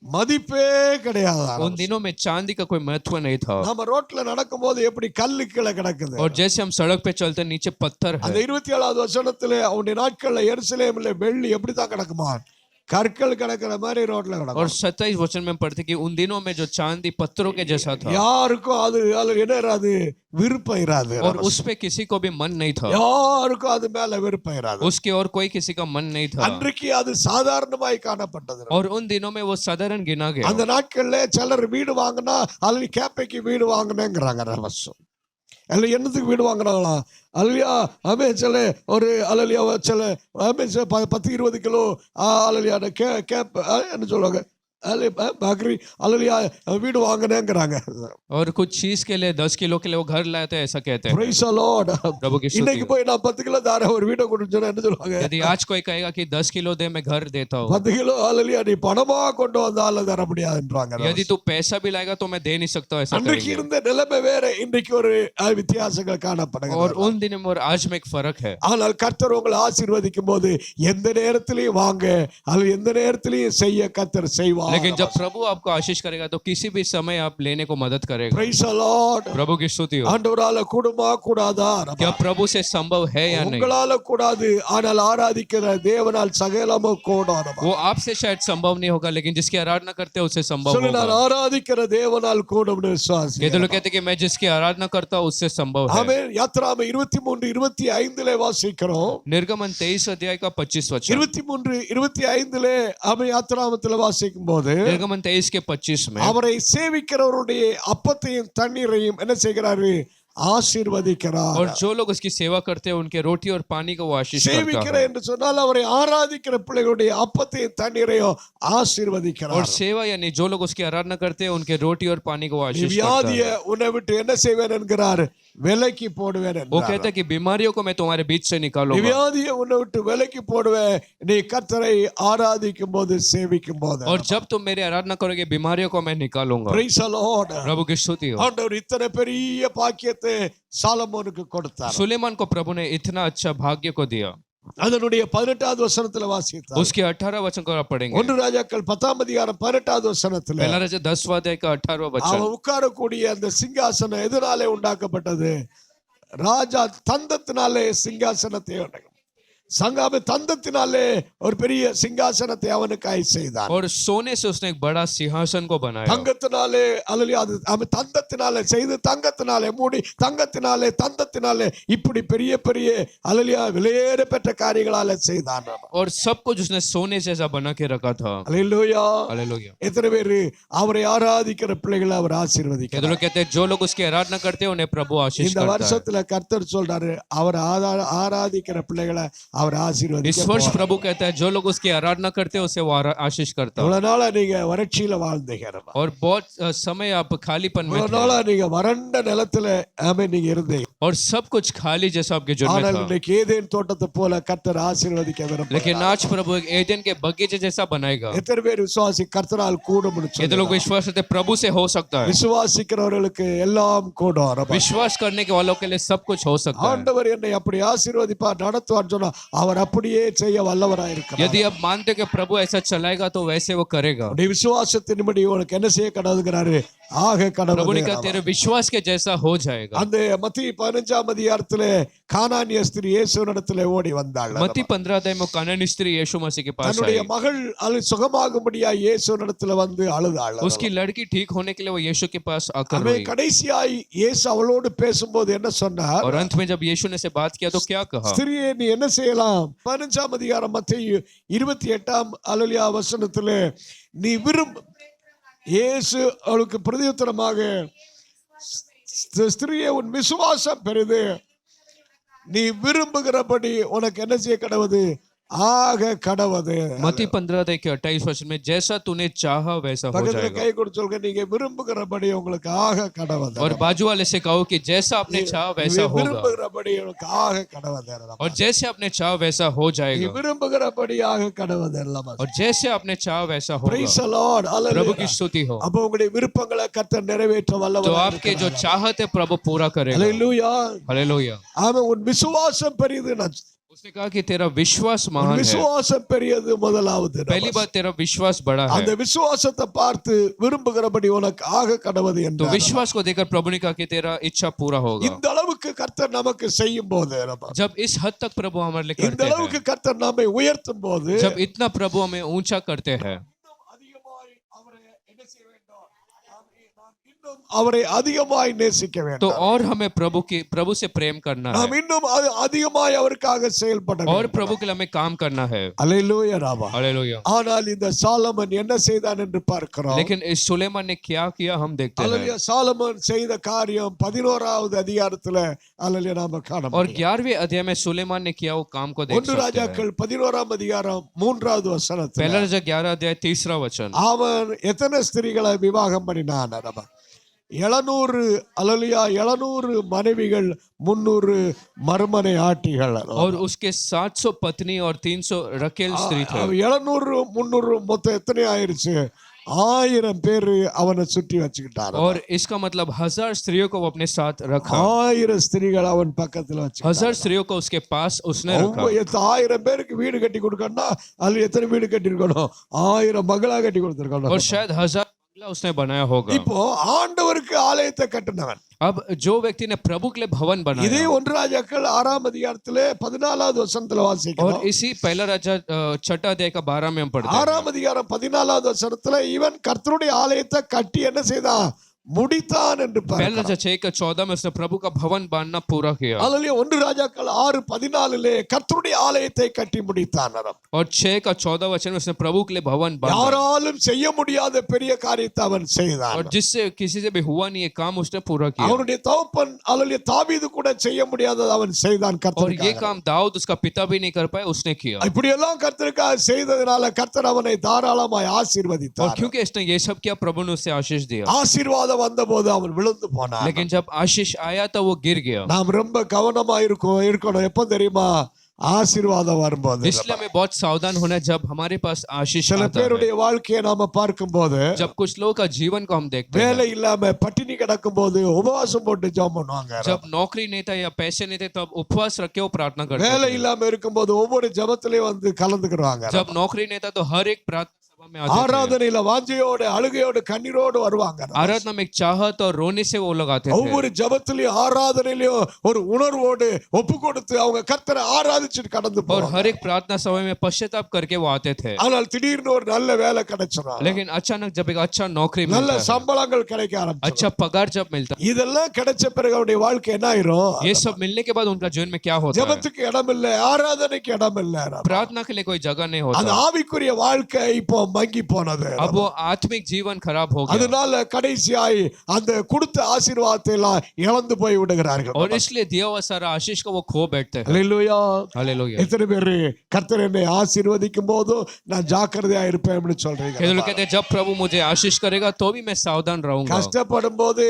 மதிப்பே கிடையாது. उन दिनों में चांदी का कोई महत्व नहीं था. நம்ம ரோட்ல நடக்கும்போது எப்படி கல்லு கீழே கிடக்குது. और जैसे हम सड़क पे चलते हैं नीचे पत्थर அந்த है. 27வது வசனத்துல அவனுடைய நாட்கள்ல எருசலேமிலே வெள்ளி எப்படி தான் கிடக்குமா? கற்கள் கிடக்கிற மாதிரி ரோட்ல கிடக்கும். और 27 वचन में पढ़ते कि उन दिनों में जो चांदी पत्थरों के जैसा था யாருக்கும் அது என்ன இராது, விருப்பம் இராது. और उस पे किसी को भी मन नहीं था, யாருக்கும் அது மேல விருப்பம் இராது. उसके और कोई किसी का मन नहीं था, அன்றைக்கு அது சாதாரணமாய் காணப்பட்டது. और उन दिनों में वो साधारण गिना गया. அந்த நாட்கள்ல சிலர் வீடு வாங்கினா அல்லது கேப்பைக்கு வீடு வாங்கினேங்கிறாங்க ரவசம். அல்ல என்னத்துக்கு வீடு வாங்கினாங்களா அல்லையா சில ஒரு அலலியா சில 10-20 கிலோ அலலியா கேப் என்ன சொல்லுவாங்க बकरी अल्लाह वीड वांगनेंगरांग और कुछ चीज के लिए 10 किलो के लिए वो घर लाए थे ऐसा कहते हैं. Praise the Lord. प्रभु की स्तुति. இன்னைக்கு போய் நான் 10 கிலோ தாரேன் ஒரு வீட கொடுச்சேன்னா என்ன சொல்வாங்க? यदि आज कोई कहेगा कि 10 किलो दे मैं घर देता हूं, 10 கிலோ அல்லேலூயா நீ பணமா கொண்டு வந்தால தர முடியாதுன்றாங்க. यदि तू पैसा भी लाएगा तो मैं दे नहीं सकता ऐसा அன்றைக்கு करेंगे. இருந்த நிலைமை வேற, இன்னைக்கு ஒரு வித்தியாசங்கள் காணப்படுகிறது. और उन दिनों में और आज में एक फर्क है. ஆனால் கர்த்தர் உங்களை ஆசீர்வதிக்கும் போது எந்த நேரத்திலயும் வாங்க அல்லது எந்த நேரத்திலயும் செய்ய கர்த்தர் செய்வார். लेकिन जब प्रभु आपको आशीष करेगा तो किसी भी समय आप लेने को मदद करेगा. Praise the Lord. प्रभु की स्तुति हो. ஆண்டவரால கூடுமா கூடாதா? क्या प्रभु से संभव है या नहीं? உங்களால கூடாது, ஆனால் ஆராதிக்கிற தேவனால் சகலமும் கூடும். वो आपसे शायद संभव नहीं होगा, लेकिन जिसकी आराधना करते हैं उससे संभव சொல்லு நான் होगा. ஆராதிக்கிற தேவனால் கூடும்னு விசுவாசி. ये तो लोग कहते हैं कि मैं जिसकी आराधना करता हूँ उससे संभव है. ஆமென். யாத்ராகமம் 23-25 வாசிக்கிறோம். निर्गमन 23 अध्याय का 25 वचन. 23-25 ஆமென் யாத்ராகமத்தில் வாசிக்கும் போது निर्गमन 23 के 25 में அவரை சேவிக்கிறவருடைய அப்பத்தையும் தண்ணீரையும் என்ன செய்கிறாரு? ஆசீர்வதிக்கிறார். और जो लोग उसकी सेवा करते हैं उनके रोटी और पानी को वो आशीष சேவிக்கிற करता है. என்று சொன்னால் அவரை ஆராதிக்கிற பிள்ளைகளுடைய அப்பத்தையும் தண்ணீரையும் ஆசீர்வதிக்கிறார். और सेवा यानी जो लोग उसकी आराधना करते हैं उनके रोटी और पानी को वो आशीष करता வியாதிய है. உன்னை விட்டு என்ன செய்வேன் என்கிறார்? விலக்கி போடுவேன் वो என்றார். कहता है कि बीमारियों को मैं तुम्हारे बीच से निकालूंगा. வியாதிய உன்னை விட்டு விலக்கி போடுவேன் நீ கர்த்தரை ஆராதிக்கும் போது சேவிக்கும் போது. और जब तुम मेरी आराधना करोगे बीमारियों को मैं निकालूंगा. Praise the Lord. प्रभु की स्तुति हो. ஆண்டவர் இத்தனை பெரிய பாக்கியத்தை சாலமோனுக்கு கொடுத்தார். सुलेमान को प्रभु ने इतना अच्छा भाग्य को दिया. அதனுடைய 18வது வசனத்துல வாசித்தார். उसके 18 वचन को आप पढ़ेंगे. 1 ராஜாக்கள் 10ஆம் அதிகாரம் 18வது வசனத்துல पहला राजा 10वां अध्याय का 18वां वचन. அவன் உட்காரக்கூடிய அந்த சிங்காசனம் எதனாலே உண்டாக்கப்பட்டது? ராஜா தந்தத்தினாலே சிங்காசனத்தை சங்காம தந்தத்தினாலே ஒரு பெரிய சிங்காசனத்தை அவனுக்காய் செய்தான். और सोने से उसने एक बड़ा सिंहासन को बनाया. தங்கத்தினாலே அல்லேலூயா அது அவன் தந்தத்தினாலே செய்து தங்கத்தினாலே மூடி தங்கத்தினாலே தந்தத்தினாலே இப்படி பெரிய பெரிய அல்லேலூயா விலையேற பெற்ற காரியங்களால செய்தான். और सब कुछ उसने सोने जैसा बना के रखा था. அல்லேலூயா. हालेलुया. எத்தனை பேரு அவரை ஆராதிக்கிற பிள்ளைகளை அவர் ये ஆசீர்வதிக்கிறார். लोग कहते हैं जो लोग उसकी आराधना करते हैं उन्हें प्रभु आशीष இந்த करता है. வருஷத்துல கர்த்தர் சொல்றாரு அவர் ஆராதிக்கிற பிள்ளைகளை அவர் इस ஆசீர்வதிக்க वर्ष போறார். प्रभु कहता है जो लोग उसकी आराधना करते हैं उसे वो आशीष करता है. இவ்வளவு நாளா நீங்க வறட்சியில வாழ்ந்தீங்க. और बहुत समय आप खालीपन में இவ்வளவு थे. நாளா நீங்க வறண்ட நிலத்துல நீங்க இருந்தீங்க. और सब कुछ खाली जैसा आपके जीवन में ஆனால் था. இன்னைக்கு ஏதேன் தோட்டத்தை போல கர்த்தர் ஆசீர்வதிக்க விரும்புகிறார். लेकिन आज प्रभु एक एदन के बगीचे जैसा बनाएगा. எத்தனை பேர் விசுவாசி கர்த்தரால் கூடும்னு ये तो लोग சொல்றாங்க? विश्वास करते हैं प्रभु से हो सकता है. விசுவாசிக்கிறவர்களுக்கு எல்லாம் கூடும். विश्वास करने के वालों के लिए सब कुछ हो सकता है. ஆண்டவர் என்னை அப்படி ஆசீர்வதிப்பார் நடத்துவார் சொன்னா அவர் அப்படியே செய்ய வல்லவராய் இருக்கிறார். यदि आप मानते हो कि प्रभु ऐसा चलाएगा तो वैसे वो करेगा. உன்னுடைய விசுவாசத்தின்படி உனக்கு என்ன செய்ய கடவுள்ங்கிறாரு? ஆக प्रभु ने कहा கடவுள். तेरे विश्वास के जैसा हो जाएगा. அந்த மத்திய 15ஆம் அதிகாரத்திலே கானானிய ஸ்திரீ இயேசுவினிடத்திலே ஓடி வந்தாள். मत्ती 15 अध्याय में कानानी स्त्री यीशु मसीह के पास தன்னுடைய आई. மகள் சுகமாகும்படியா இயேசுவினிடத்திலே வந்து அழுதாள். उसकी लड़की ठीक होने के लिए वो यीशु के पास आकर அவன் रोई. கடைசியாய் இயேசு அவளோடு பேசும்போது என்ன சொன்னார்? और अंत में जब यीशु ने से बात किया तो क्या कहा? ஸ்திரியே நீ என்ன செய்யலாம்? 15ஆம் அதிகாரம் மத்தேயு 28ஆம் அல்லேலூயா வசனத்திலே நீ விரும்பு இயேசு அவளுக்கு பிரதியுத்தரமாக ஸ்திரியே உன் விசுவாசம் பெரிது, நீ விரும்புகிறபடி உனக்கு என்ன செய்ய கடவுது? ஆக கடவுது. मत्ती 15 अध्याय के 28 वचन में जैसा तूने चाहा वैसा हो பக்கத்துல जाएगा. கை கொடுத்து சொல்லுங்க நீங்க விரும்புகிறபடி உங்களுக்கு ஆக கடவுது. और बाजू वाले से कहो कि जैसा आपने चाहा वैसा होगा. விரும்புகிறபடி உனக்கு ஆக கடவுது. और जैसे आपने चाहा वैसा हो நீ जाएगा. விரும்புகிறபடி ஆக கடவுது. और जैसे आपने चाहा वैसा Praise होगा. the Lord. प्रभु की Hallelujah. स्तुति हो. அப்போ உங்களுடைய விருப்பங்களை கர்த்தர் நிறைவேற்ற तो வல்லவராய் आपके இருக்கிறார். जो चाहत है प्रभु पूरा करेगा. Hallelujah. हालेलुया. ஆமென். உன் விசுவாசம் பெரியது. उसने कहा कि तेरा विश्वास உன் महान है. விசுவாசம் பெரியது முதலாவது. पहली बात तेरा विश्वास बड़ा அந்த है. விசுவாசத்தை பார்த்து விரும்புகிறபடி உனக்கு ஆக கடவுது तो என்றார். विश्वास को देखकर प्रभु ने कहा कि तेरा इच्छा पूरा होगा. இந்த அளவு அளவுக்கு கர்த்தர் நமக்கு செய்யும் போது, जब इस हद तक प्रभु हमारे लिए இந்த करते हैं, அளவுக்கு கர்த்தர் நம்மை உயர்த்தும் போது, जब इतना प्रभु हमें ऊंचा करते हैं, அதிகமாய் அவரை என்ன செய்ய வேண்டும்? நாம் இன்னும் அவரை அதிகமாய் நேசிக்க तो வேண்டும். और हमें प्रभु से प्रेम करना நாம் है இன்னும் அதிகமாய் அவருக்காக செயல்பட और வேண்டும். प्रभु के लिए हमें काम करना है। அல்லேலூயா ராமா. हालेलुया। ஆனால் இந்த சாலமன் என்ன செய்தான் என்று பார்க்கிறோம். लेकिन इस सुलेमान ने क्या किया हम देखते हैं। அல்லேலூயா. சாலமன் செய்த காரியம் 11வது அதிகாரத்துல அல்லேலூயா நாம காண और முடியும். 11वें अध्याय में सुलेमान ने किया वो काम को देख 1 सकते हैं। ராஜாக்கள் 11ஆம் அதிகாரம் 3வது வசனத்துல पहला राजा 11 अध्याय 3रा वचन। அவன் எத்தனை ஸ்திரீகளை விவாகம் பண்ணினான்? 700 அல்லேலூயா 700 மனைவிகள் 300 மறுமனை ஆட்டிகள். और उसके 700 पत्नी और 300 रकेल स्त्री थे। 700 300 மொத்தம் எத்தனை ஆயிருச்சு? 1000 பேரு அவனை சுற்றி வச்சுக்கிட்டார். और इसका मतलब 1000 स्त्रियों को वो अपने साथ रखा। 1000 ஸ்திரீகள் அவன் பக்கத்துல வச்சுக்கிட்டார். 1000 स्त्रियों को उसके पास उसने रखा। 1000 பேருக்கு வீடு கட்டி கொடுக்கணும்னா அதுல எத்தனை வீடு கட்டி இருக்கணும்? 1000 மகளா கட்டி கொடுத்திருக்கணும். और शायद 1000 बंगला उसने बनाया होगा। இப்போ ஆண்டவருக்கு ஆலயத்தை கட்டினவன். अब जो व्यक्ति ने प्रभु के लिए भवन बनाया, இதே 1 ராஜாக்கள் 6ஆம் அதிகாரத்திலே 14வது வசனத்துல வாசிக்கிறோம். और इसी पहला राजा 6 अध्याय का 12 में हम पढ़ते हैं। 6ஆம் அதிகாரம் 14வது வசனத்துல இவன் கர்த்தருடைய ஆலயத்தை கட்டி என்ன செய்தான்? முடித்தான் என்று पहला பார்க்கிறோம். राजा 6 का 14 में उसने प्रभु का भवन बांधना पूरा किया। அல்லேலூயா. 1 ராஜாக்கள் 6:14 கர்த்தருடைய ஆலயத்தை கட்டி முடித்தான். और 6 का 14 वचन में उसने प्रभु के लिए भवन बांधा, யாராலும் செய்ய முடியாத பெரிய காரியத்தை அவன் செய்தான். और जिससे किसी से भी हुआ नहीं ये काम उसने पूरा किया। அவனுடைய தகப்பன் அல்லேலூயா தாவீது கூட செய்ய முடியாததை அவன் செய்தான் और ये கர்த்தருக்காக. काम दाऊद उसका पिता भी नहीं कर पाए, उसने किया। இப்படி எல்லாம் கர்த்தருக்காக செய்ததனால கர்த்தர் அவனை தாராளமாய் और ஆசீர்வதித்தார். क्योंकि इसने ये सब किया, प्रभु ने उसे आशीष दिया। ஆசீர்வாதம் வந்தபோது அவன் விழுந்து போனான். लेकिन जब आशीष आया तो वो गिर गया। நாம் ரொம்ப கவனமா இருக்கணும். எப்ப தெரியுமா? ஆசீர்வாதம் வரும்போது. इसलिए हमें बहुत सावधान होना है जब हमारे पास आशीष சில आता है। பேருடைய வாழ்க்கையை நாம பார்க்கும்போது जब कुछ लोगों का जीवन को हम देखते हैं, வேலை இல்லாம பட்டினி கிடக்கும் போது உபவாசம் போட்டு ஜெபம் பண்ணுவாங்க. जब नौकरी नहीं था या पैसे नहीं थे तब उपवास रख के वो प्रार्थना करते வேலை थे। இல்லாம இருக்கும்போது ஒவ்வொரு ஜெபத்திலையும் வந்து கலந்துக்குறாங்க. जब नौकरी नहीं था तो हर एक प्रार्थना सभा में आते थे। ஆராதனையில வாஞ்சையோடு அழுகையோடு கண்ணீரோடு வருவாங்க. आराधना में एक चाहत और रोने से वो लोग आते थे। ஒவ்வொரு ஜெபத்திலையும் ஆராதனையிலும் ஒரு உணர்வோடு ஒப்பு கொடுத்து அவங்க கர்த்தரை ஆராதிச்சுட்டு கடந்து और போவாங்க. हर एक प्रार्थना सभा में पश्चाताप करके वो आते थे। ஆனால் திடீர்னு ஒரு நல்ல வேலை கிடைச்சிடும். लेकिन अचानक जब एक अच्छा नौकरी நல்ல मिलता है, சம்பளங்கள் கிடைக்க ஆரம்பிச்சு. अच्छा पगार जब मिलता है, இதெல்லாம் கிடைச்ச பிறகு அவருடைய வாழ்க்கை என்ன ஆயிரும்? ये सब मिलने के बाद उनका जीवन में क्या होता है? ஜெபத்துக்கு இடம் இல்ல, ஆராதனைக்கு இடம் இல்ல. प्रार्थना के लिए कोई जगह नहीं அந்த होता। ஆவிக்குரிய வாழ்க்கை இப்போ மங்கி போனது. अब वो आत्मिक जीवन खराब हो गया, அதனால கடைசியாய் அந்த கொடுத்த ஆசீர்வாதத்தை எல்லாம் இழந்து போய் விடுகிறார்கள். और इसलिए दिया हुआ सारा आशीष को वो खो बैठते हैं। அல்லேலூயா. हालेलुया। எத்தனை பேர் கர்த்தர் என்னை ஆசீர்வதிக்கும் போது நான் ஜாக்கிரதையா இருப்பேன்னு சொல்றீங்க? ये लोग कहते हैं जब प्रभु मुझे आशीष करेगा तो भी मैं सावधान रहूंगा, கஷ்டப்படும் போது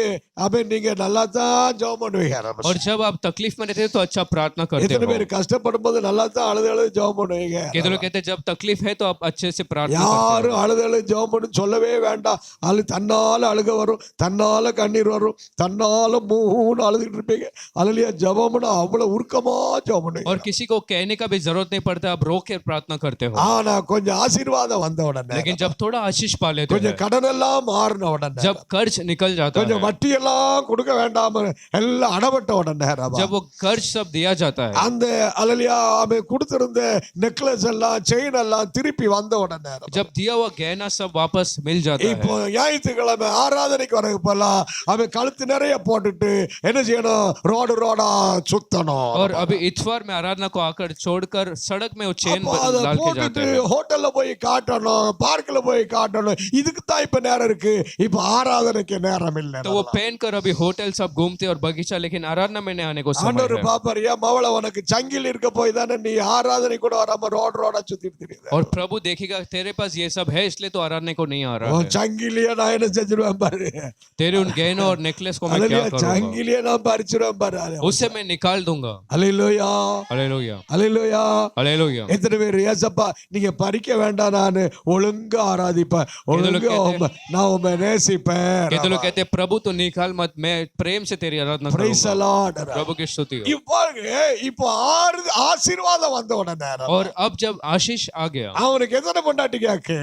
நீங்க நல்லா தான் ஜெபம் பண்ணுவீங்க. और जब आप तकलीफ में रहते हैं तो अच्छा प्रार्थना करते எத்தனை हो। பேர் கஷ்டப்படும் போது நல்லா தான் அழுது அழுது ஜெபம் பண்ணுவீங்க? कहते लोग कहते हैं जब तकलीफ है तो आप अच्छे से प्रार्थना करते யாரும் அழுது அழுது ஜெபம் பண்ணு சொல்லவே வேண்டாம். தன்னால அழுக வரும், தன்னால கண்ணீர் வரும், தன்னால மூணு அழுதுகிட்டு இருப்பீங்க. அல்லேலூயா. ஜெபம்னா அவ்வளவு உருக்கமா ஜெபம் हो। பண்ணுவீங்க. और किसी को कहने का भी जरूरत नहीं पड़ता, आप रो के प्रार्थना करते हो। ஆனா கொஞ்சம் ஆசீர்வாதம் வந்த உடனே, लेकिन जब थोड़ा आशीष पा लेते கொஞ்சம் हैं, கடன் எல்லாம் மாறின உடனே, जब कर्ज निकल जाता கொஞ்சம் है, வட்டி எல்லாம் கொடுக்க வேண்டாம எல்லாம் அடப்பட்ட உடனே, जब वो कर्ज सब दिया जाता है, அந்த அல்லேலூயா அவன் கொடுத்திருந்த நெக்லஸ் எல்லாம் செயின் எல்லாம் திருப்பி வந்த உடனே, जब दिया हुआ गहना सब वापस मिल जाता இப்போ है, ஞாயிற்றுக்கிழமை ஆராதனைக்கு வரக்கு போலாம் அவன் கழுத்து நிறைய போட்டுட்டு என்ன செய்யணும்? ரோடு ரோடா சுத்தணும். और अभी इतवार में आराधना को आकर छोड़कर सड़क में वो चेन அப்போ அதை डाल के போட்டுட்டு जाते हैं। ஹோட்டல்ல போய் காட்டணும், பார்க்ல போய் காட்டணும். இதுக்கு தான் இப்ப நேரம் இருக்கு. இப்ப ஆராதனைக்கு நேரம் இல்ல. तो वो पहन कर अभी होटल सब घूमते और बगीचा, लेकिन आराधना में नहीं आने को समय ஆண்டவர் है। பாப்பறியா மவள உனக்கு சங்கில் இருக்க போய் தானே நீ ஆராதனை கூட வராம ரோடு ரோடா சுத்திட்டு திரியுது. और प्रभु देखेगा तेरे पास ये सब है इसलिए तो आराधना को नहीं आ रहा உன் है। சங்கிலிய நான் என்ன செஞ்சிருவேன் பாரு. तेरे उन गहनों और नेकलेस को मैं क्या அல்லேலூயா. करूंगा? சங்கிலிய நான் பறிச்சிருவேன் பாரு. उसे मैं निकाल दूंगा। அல்லேலூயா. हालेलुया, அல்லேலூயா. हालेलुया। எத்தனை பேர் ஏசப்பா நீங்க பறிக்க வேண்டாம், நான் ஒழுங்கா ஆராதிப்பேன், ஒழுங்கா நான் உம்மை நேசிப்பேன். कहते लोग कहते हैं प्रभु तो निकाल मत, मैं प्रेम से तेरी आराधना Praise the करूंगा। Lord. प्रभु की स्तुति हो। இப்போ ஆசீர்வாதம் வந்த உடனே और अब जब आशीष आ गया, அவனுக்கு எத்தனை பொண்டாட்டி கேக்கு?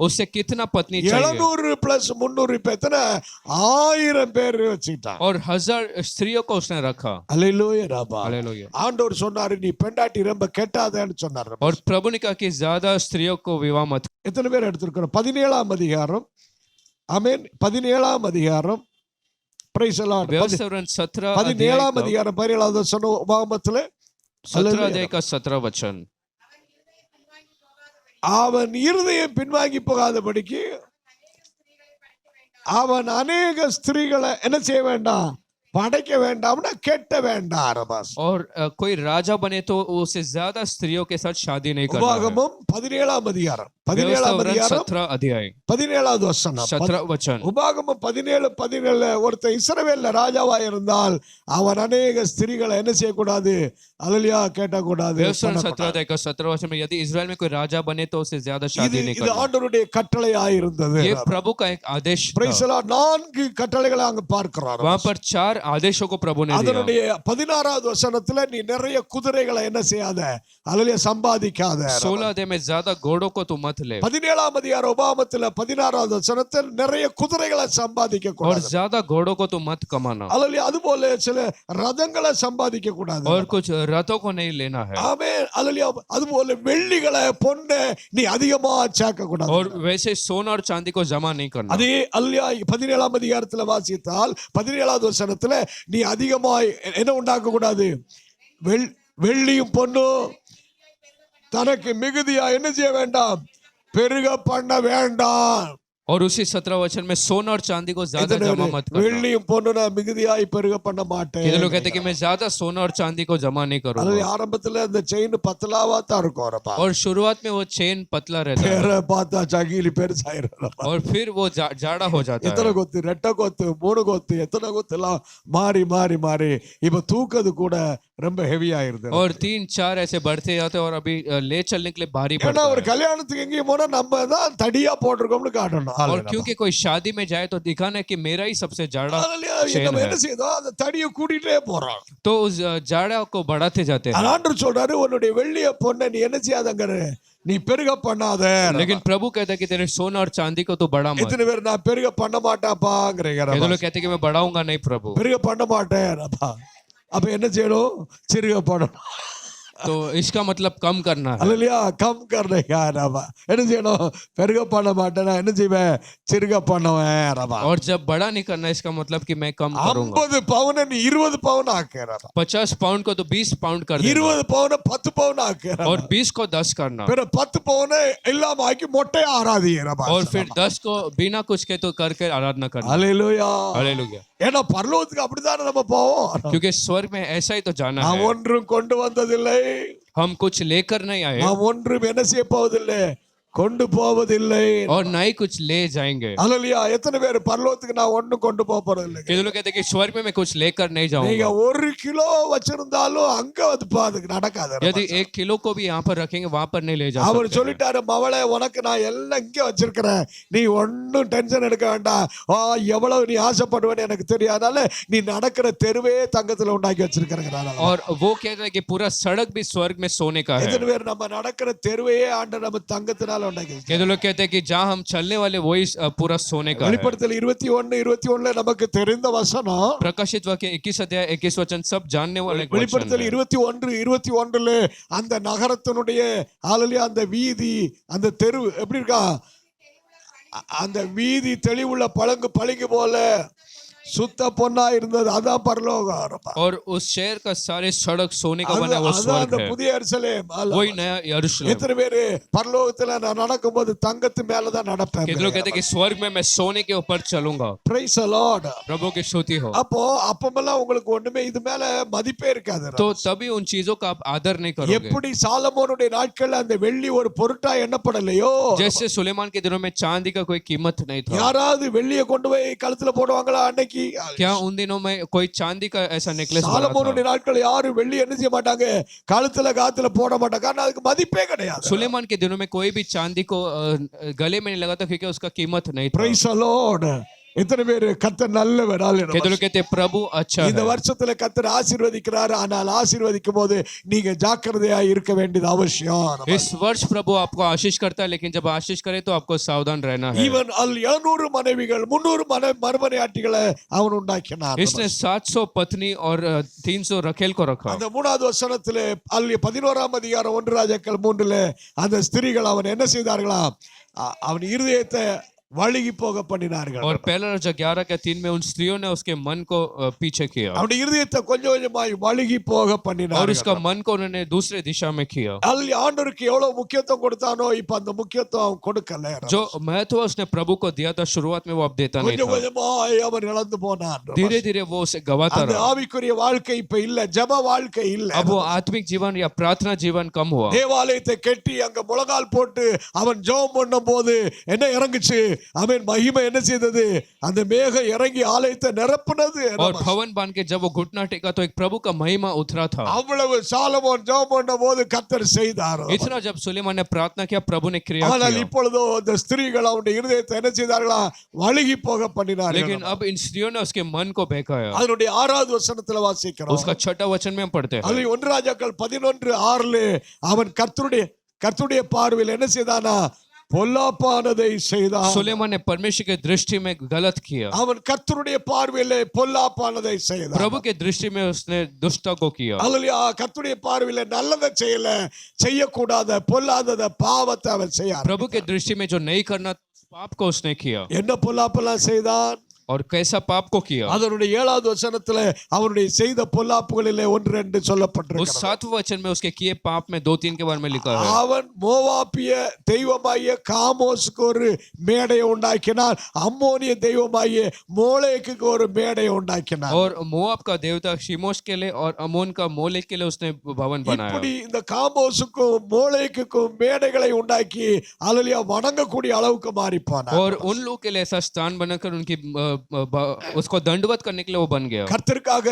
उससे कितना पत्नी चाहिए 700 பிளஸ் 300 இப்ப எத்தனை 1000 பேர் வச்சுக்கிட்டான். और 1000 स्त्रियों को उसने रखा அல்லேலூயா ராபா. हालेलुया ஆண்டவர் சொன்னாரு நீ பெண்டாட்டி ரொம்ப கெட்டாதேன்னு சொன்னாரு. और प्रभु ने कहा कि ज्यादा स्त्रियों को विवाह मत எத்தனை பேர் எடுத்திருக்கிறோம்? 17ஆம் அதிகாரம். ஆமென். 17ஆம் அதிகாரம். Price the Lord. व्यवस्थापन 17 17ஆம் அதிகாரம் 17வது வசனம் உபாகமத்திலே 17 अध्याय का 17 वचन அவன் இருதயம் பின்வாங்கி போகாதபடிக்கு அவன் அநேக ஸ்திரீகளை என்ன செய்ய வேண்டாம்? படைக்க வேண்டாம்னா கெட்ட வேண்டாம் அரபாஸ். और कोई राजा बने तो उसे ज्यादा स्त्रियों के साथ शादी नहीं करना है உபாகமம் 17ஆம் அதிகாரம். 17ஆம் व्यवस्थापन அதிகாரம் 17 अध्याय 17வது வசனம். 17 वचन உபாகமம் 17 ஒருத்தன் இஸ்ரவேல்ல ராஜாவா இருந்தால் அவன் அநேக ஸ்திரீகளை என்ன செய்யக்கூடாது? அல்லேலூயா கேட்டக்கூடாது. व्यवस्थापन 17 अध्याय का 17 वचन में यदि इस्राएल में कोई राजा बने तो उसे ज्यादा शादी नहीं இது करना ஆண்டவருடைய கட்டளையாய் இருந்தது. ये प्रभु का एक आदेश பிரைஸ் था தி லார்ட். 4 கட்டளைகளை அங்க பார்க்கிறோம். वहां पर 4 आदेशों को प्रभु ने दिया அதனுடைய 16வது வசனத்துல நீ நிறைய குதிரைகளை என்ன செய்யாத? அல்லேலூயா சம்பாதிக்காத. 16 अध्याय में ज्यादा घोड़ों को तू मत ले 17ஆம் அதிகார உபாகமத்துல 16வது வசனத்தில் நிறைய குதிரைகளை சம்பாதிக்க और கூடாது. ज्यादा घोड़ों को तू मत कमाना அல்லேலூயா. அதுபோல சில ரதங்களை சம்பாதிக்க கூடாது. और कुछ रथों को नहीं लेना है ஆமென். அல்லேலூயா. அதுபோல வெள்ளிகளை பொன்னை நீ அதிகமா சேர்க்க கூடாது. और वैसे सोना और चांदी को जमा नहीं करना அதே அல்லேலூயா 17ஆம் அதிகாரத்துல வாசித்தால் 17வது வசனத்துல நீ அதிகமாய் என்ன உண்டாக்க கூடாது? வெள்ளியும் பொன்னும் தனக்கு மிகுதியா என்ன செய்ய வேண்டாம்? பெருக பண்ண வேண்டாம். और उसी 17 वचन में सोना और चांदी को ज्यादा जमा मत करना வெள்ளியும் பொன்னும் நான் மிகுதியாய் பெருக பண்ண மாட்டேன். ये लोग कहते हैं कि मैं ज्यादा सोना और चांदी को जमा नहीं அது करूंगा ஆரம்பத்துல அந்த செயின் பத்தலாவா தான் இருக்கும் அரப்பா. और शुरुआत में वो चेन पतला रहता है பேரை பார்த்தா சகிலி பெருசாயிரும். और फिर वो जाड़ा हो जाता எத்தனை है கொத்து? 2 கொத்து 3 கொத்து எத்தனை கொத்து எல்லாம் மாறி மாறி மாறி இப்ப தூக்குறது கூட ரொம்ப ஹெவி ஆயிருது. और 3-4 ऐसे बढ़ते जाते हैं और अभी ले चलने के लिए भारी ஏன்னா पड़ता ஒரு है கல்யாணத்துக்கு எங்கேயும் போனா நம்ம தான் தடியா போட்டிருக்கோம்னு காட்டணும். और क्योंकि कोई शादी में जाए तो दिखाना है कि मेरा ही सबसे जाड़ा चेन நம்ம है என்ன செய்தோம்? அந்த தடியை கூட்டிட்டே போறோம். तो उस जाड़ा को बढ़ाते जाते हैं ஆண்டவர் சொல்றாரு உன்னுடைய வெள்ளிய பொண்ணை நீ என்ன செய்யாதங்கற? நீ பெருக பண்ணாத. लेकिन प्रभु कहता है कि तेरे सोना और चांदी को तो बढ़ा मत எத்தனை பேர் நான் பெருக பண்ண மாட்டாப்பாங்கறீங்க? ये लोग कहते हैं कि मैं बढ़ाऊंगा नहीं प्रभु பெருக பண்ண மாட்டேன் அப்பா. அப்ப என்ன செய்யணும்? சிறுக பண்ணணும். तो इसका मतलब कम करना है அல்லேலூயா. கம் கர்னேகா ரபா. என்ன செய்யணும்? பெருக பண்ண மாட்டேனா என்ன செய்வேன்? சிறுக பண்ணுவேன் ரபா. और जब बड़ा नहीं करना इसका मतलब कि मैं कम करूंगा 50 பவுனை நீ 20 பவுன் ஆக்குறடா. 50 पाउंड को तो 20 पाउंड कर देना 20 பவுனை 10 பவுன் ஆக்குறடா. और 20 को 10 करना பிற 10 பவுனை இல்லாம ஆக்கி மொட்டை ஆராதிக்கிறடா. और फिर 10 को बिना कुछ के तो करके आराधना करना அல்லேலூயா. हालेलुया ஏன்னா பரலோகத்துக்கு அப்படிதானே நம்ம போவோம். क्योंकि स्वर्ग में ऐसा ही तो जाना நாம் है ஒன்றும் கொண்டு வந்ததில்லை. हम कुछ लेकर नहीं आए நாம் ஒன்றும் என்ன செய்ய போவதில்லை? கொண்டு போவதில்லை. और ना ही कुछ ले जाएंगे அல்லேலூயா. எத்தனை பேர் பரலோகத்துக்கு நான் ஒண்ணும் கொண்டு போக போறதில்லை? ये लोग कहते हैं कि स्वर्ग में मैं कुछ लेकर नहीं நீங்க जाऊंगा 1 கிலோ வச்சிருந்தாலும் அங்க வந்து அதுக்கு நடக்காது. यदि 1 किलो को भी यहाँ पर रखेंगे वहां पर नहीं ले जा அவர் सकते சொல்லிட்டாரு மவளே உனக்கு நான் எல்லாம் இங்க வச்சிருக்கிறேன். நீ ஒன்னும் டென்ஷன் எடுக்க வேண்டாம். எவ்வளவு நீ ஆசைப்படுவேன்னு எனக்கு தெரியும். அதனால நீ நடக்கிற தெருவே தங்கத்துல உண்டாக்கி வச்சிருக்கிறேன். और वो कहता है कि पूरा सड़क भी स्वर्ग में सोने का है எத்தனை பேர் நம்ம நடக்கிற தெருவையே ஆண்டவர் நம்ம தங்கத்தினால உண்டாக்கி ये लोग कहते हैं कि जहाँ हम चलने वाले वही पूरा सोने का है வெளிப்படுத்தல் 21:21 நமக்கு தெரிந்த வசனம். प्रकाशित वाक्य 21 अध्याय 21 वचन सब जानने वाले वचन வெளிப்படுத்தல் है 21:21 அந்த நகரத்தினுடைய அல்லேலூயா அந்த வீதி அந்த தெரு எப்படி இருக்கா? அந்த வீதி தெளிவுள்ள பளிங்கு போல சுத்த பொன்னா இருந்தது. அதான் பரலோகம். और उस शहर का सारे सड़क सोने का बना वो அதான் स्वर्ग அந்த है புதிய எருசலேம். वही नया यरूशलेम எத்தனை பேரு பரலோகத்துல நான் நடக்கும்போது தங்கத்து மேலதான் நடப்பேன்? ये लोग कहते हैं कि स्वर्ग में मैं सोने के ऊपर चलूंगा Praise the Lord. प्रभु की स्तुति हो அப்போ அப்பமெல்லாம் உங்களுக்கு ஒண்ணுமே இது மேல மதிப்பே இருக்காது. तो तभी उन चीजों का आप आदर नहीं करोगे எப்படி சாலமோனுடைய நாட்கள்ல அந்த வெள்ளி ஒரு பொருட்டா எண்ணப்படலையோ जैसे सुलेमान के दिनों में चांदी का कोई कीमत नहीं था யாராவது வெள்ளியை கொண்டு போய் கழுத்துல போடுவாங்களா அன்னைக்கு? क्या उन दिनों में कोई चांदी का ऐसा नेकलेस बना था சாலமோனுடைய நாட்கள் யாரும் வெள்ளி என்ன செய்ய மாட்டாங்க? கழுத்துல காத்துல போட மாட்டாங்க. காரணம் அதுக்கு மதிப்பே கிடையாது. सुलेमान के दिनों में कोई भी चांदी को गले में नहीं लगा था क्योंकि उसका कीमत नहीं था Praise the Lord. எத்தனை பேர் கர்த்தர் நல்லவர்? कितने लोग कहते हैं प्रभु अच्छा இந்த है। வருஷத்துல கர்த்தர் ஆசீர்வதிக்கிறார். ஆனால் ஆசீர்வதிக்கும் போது நீங்க ஜாக்கிரதையா இருக்க வேண்டியது அவசியம். इस वर्ष प्रभु आपको आशीष करता है, लेकिन जब आशीष करे तो आपको सावधान रहना है। ஈவன் 700 மனைவிகள் 300 மறுமனையாட்டிகளை அவன் உண்டாக்கினார். इसने 700 पत्नी और 300 रखेल को रखा। அந்த மூணாவது வசனத்திலே 11ஆம் அதிகாரம் 1 ராஜாக்கள் 3 அந்த ஸ்திரீகள் அவன் என்ன செய்தார்களாம்? அவன் இருதயத்தை வழுகி போக பண்ணினார்கள். और पहला राजा 11 के 3 में उन स्त्रियों ने उसके मन को पीछे किया அவனுடைய இருதயத்தை கொஞ்சம் கொஞ்சமாய் வழுகி போக और பண்ணினார்கள். उसका मन को उन्होंने दूसरे दिशा में किया। அல்ல ஆண்டவருக்கு எவ்வளவு முக்கியத்துவம் கொடுத்தானோ இப்ப அந்த முக்கியத்துவம் அவன் கொடுக்கல. जो महत्व उसने प्रभु को दिया था शुरुआत में वो अब देता नहीं கொஞ்சம் था। கொஞ்சமாய் அவன் இழந்து போனான். धीरे धीरे वो उसे गवाता அந்த रहा। ஆவிக்குரிய வாழ்க்கை இப்ப இல்ல, ஜெப வாழ்க்கை இல்ல. अब वो आत्मिक जीवन या प्रार्थना जीवन कम हुआ। தேவாலயத்தை கட்டி அங்க முழங்கால் போட்டு அவன் ஜெபம் பண்ணும் போது என்ன இறங்குச்சு? அவன் மகிமை என்ன செய்தது? அந்த மேகம் இறங்கி ஆலயத்தை நிரப்புனது. और भवन बांध के जब वो घुटना टेका तो एक प्रभु का महिमा उतरा था। அவ்வளவு சாலமோன் ஜெபம் பண்ணும் போது கர்த்தர் செய்தார். इतना जब सुलेमान ने प्रार्थना किया प्रभु ने क्रिया ஆனால் किया। இப்பொழுதோ அந்த ஸ்திரீகள் அவனுடைய இருதயத்தை என்ன செய்தார்களா? வழுகி போக பண்ணினார்கள். लेकिन अब इन स्त्रियों ने उसके मन को बहकाया। அதனுடைய 6வது வசனத்துல வாசிக்கிறோம். उसका छठा वचन में हम पढ़ते हैं। அதில் 1 ராஜாக்கள் 11:6 அவன் கர்த்தருடைய பார்வையில் என்ன செய்தானா? பொல்லாப்பானதை செய்தான். सुलेमान ने परमेश्वर के दृष्टि में गलत किया। அவன் கர்த்தருடைய பார்வையிலே பொல்லாப்பானதை செய்தான். प्रभु के दृष्टि में उसने दुष्टता को किया। அல்லேலூயா. கர்த்தருடைய பார்வையிலே நல்லதை செய்யக்கூடாத பொல்லாதத பாவத்தை அவன் செய்யான். प्रभु के दृष्टि में जो नहीं करना पाप को उसने किया। என்ன பொல்லாப்பெல்லாம் செய்தான்? और कैसा पाप को किया? அதனுடைய 7வது வசனத்துல அவனுடைய செய்த பொல்லாப்புகளிலே 1-2 उस சொல்லப்பட்டிருக்கிறது. 7वें वचन में उसके किए पाप में 2-3 के बारे में लिखा है। அவன் மோவாபிய தெய்வமாகிய காமோசுக்கு ஒரு மேடையை உண்டாக்கினான். அம்மோனிய தெய்வமாகிய மோளேக்குக்கு ஒரு மேடையை உண்டாக்கினான். और मोआब का देवता शिमोश के लिए और अमोन का मोलेक के लिए उसने भवन बनाया। இப்படி இந்த காமோசுக்கும் மோளேக்குக்கும் மேடைகளை உண்டாக்கி அல்லேலூயா வணங்கக்கூடிய அளவுக்கு மாறி போனான். और उन लोगों के लिए ऐसा स्थान बनाकर उनकी उसको दंडवत करने के लिए वो बन गया। கர்த்தருக்காக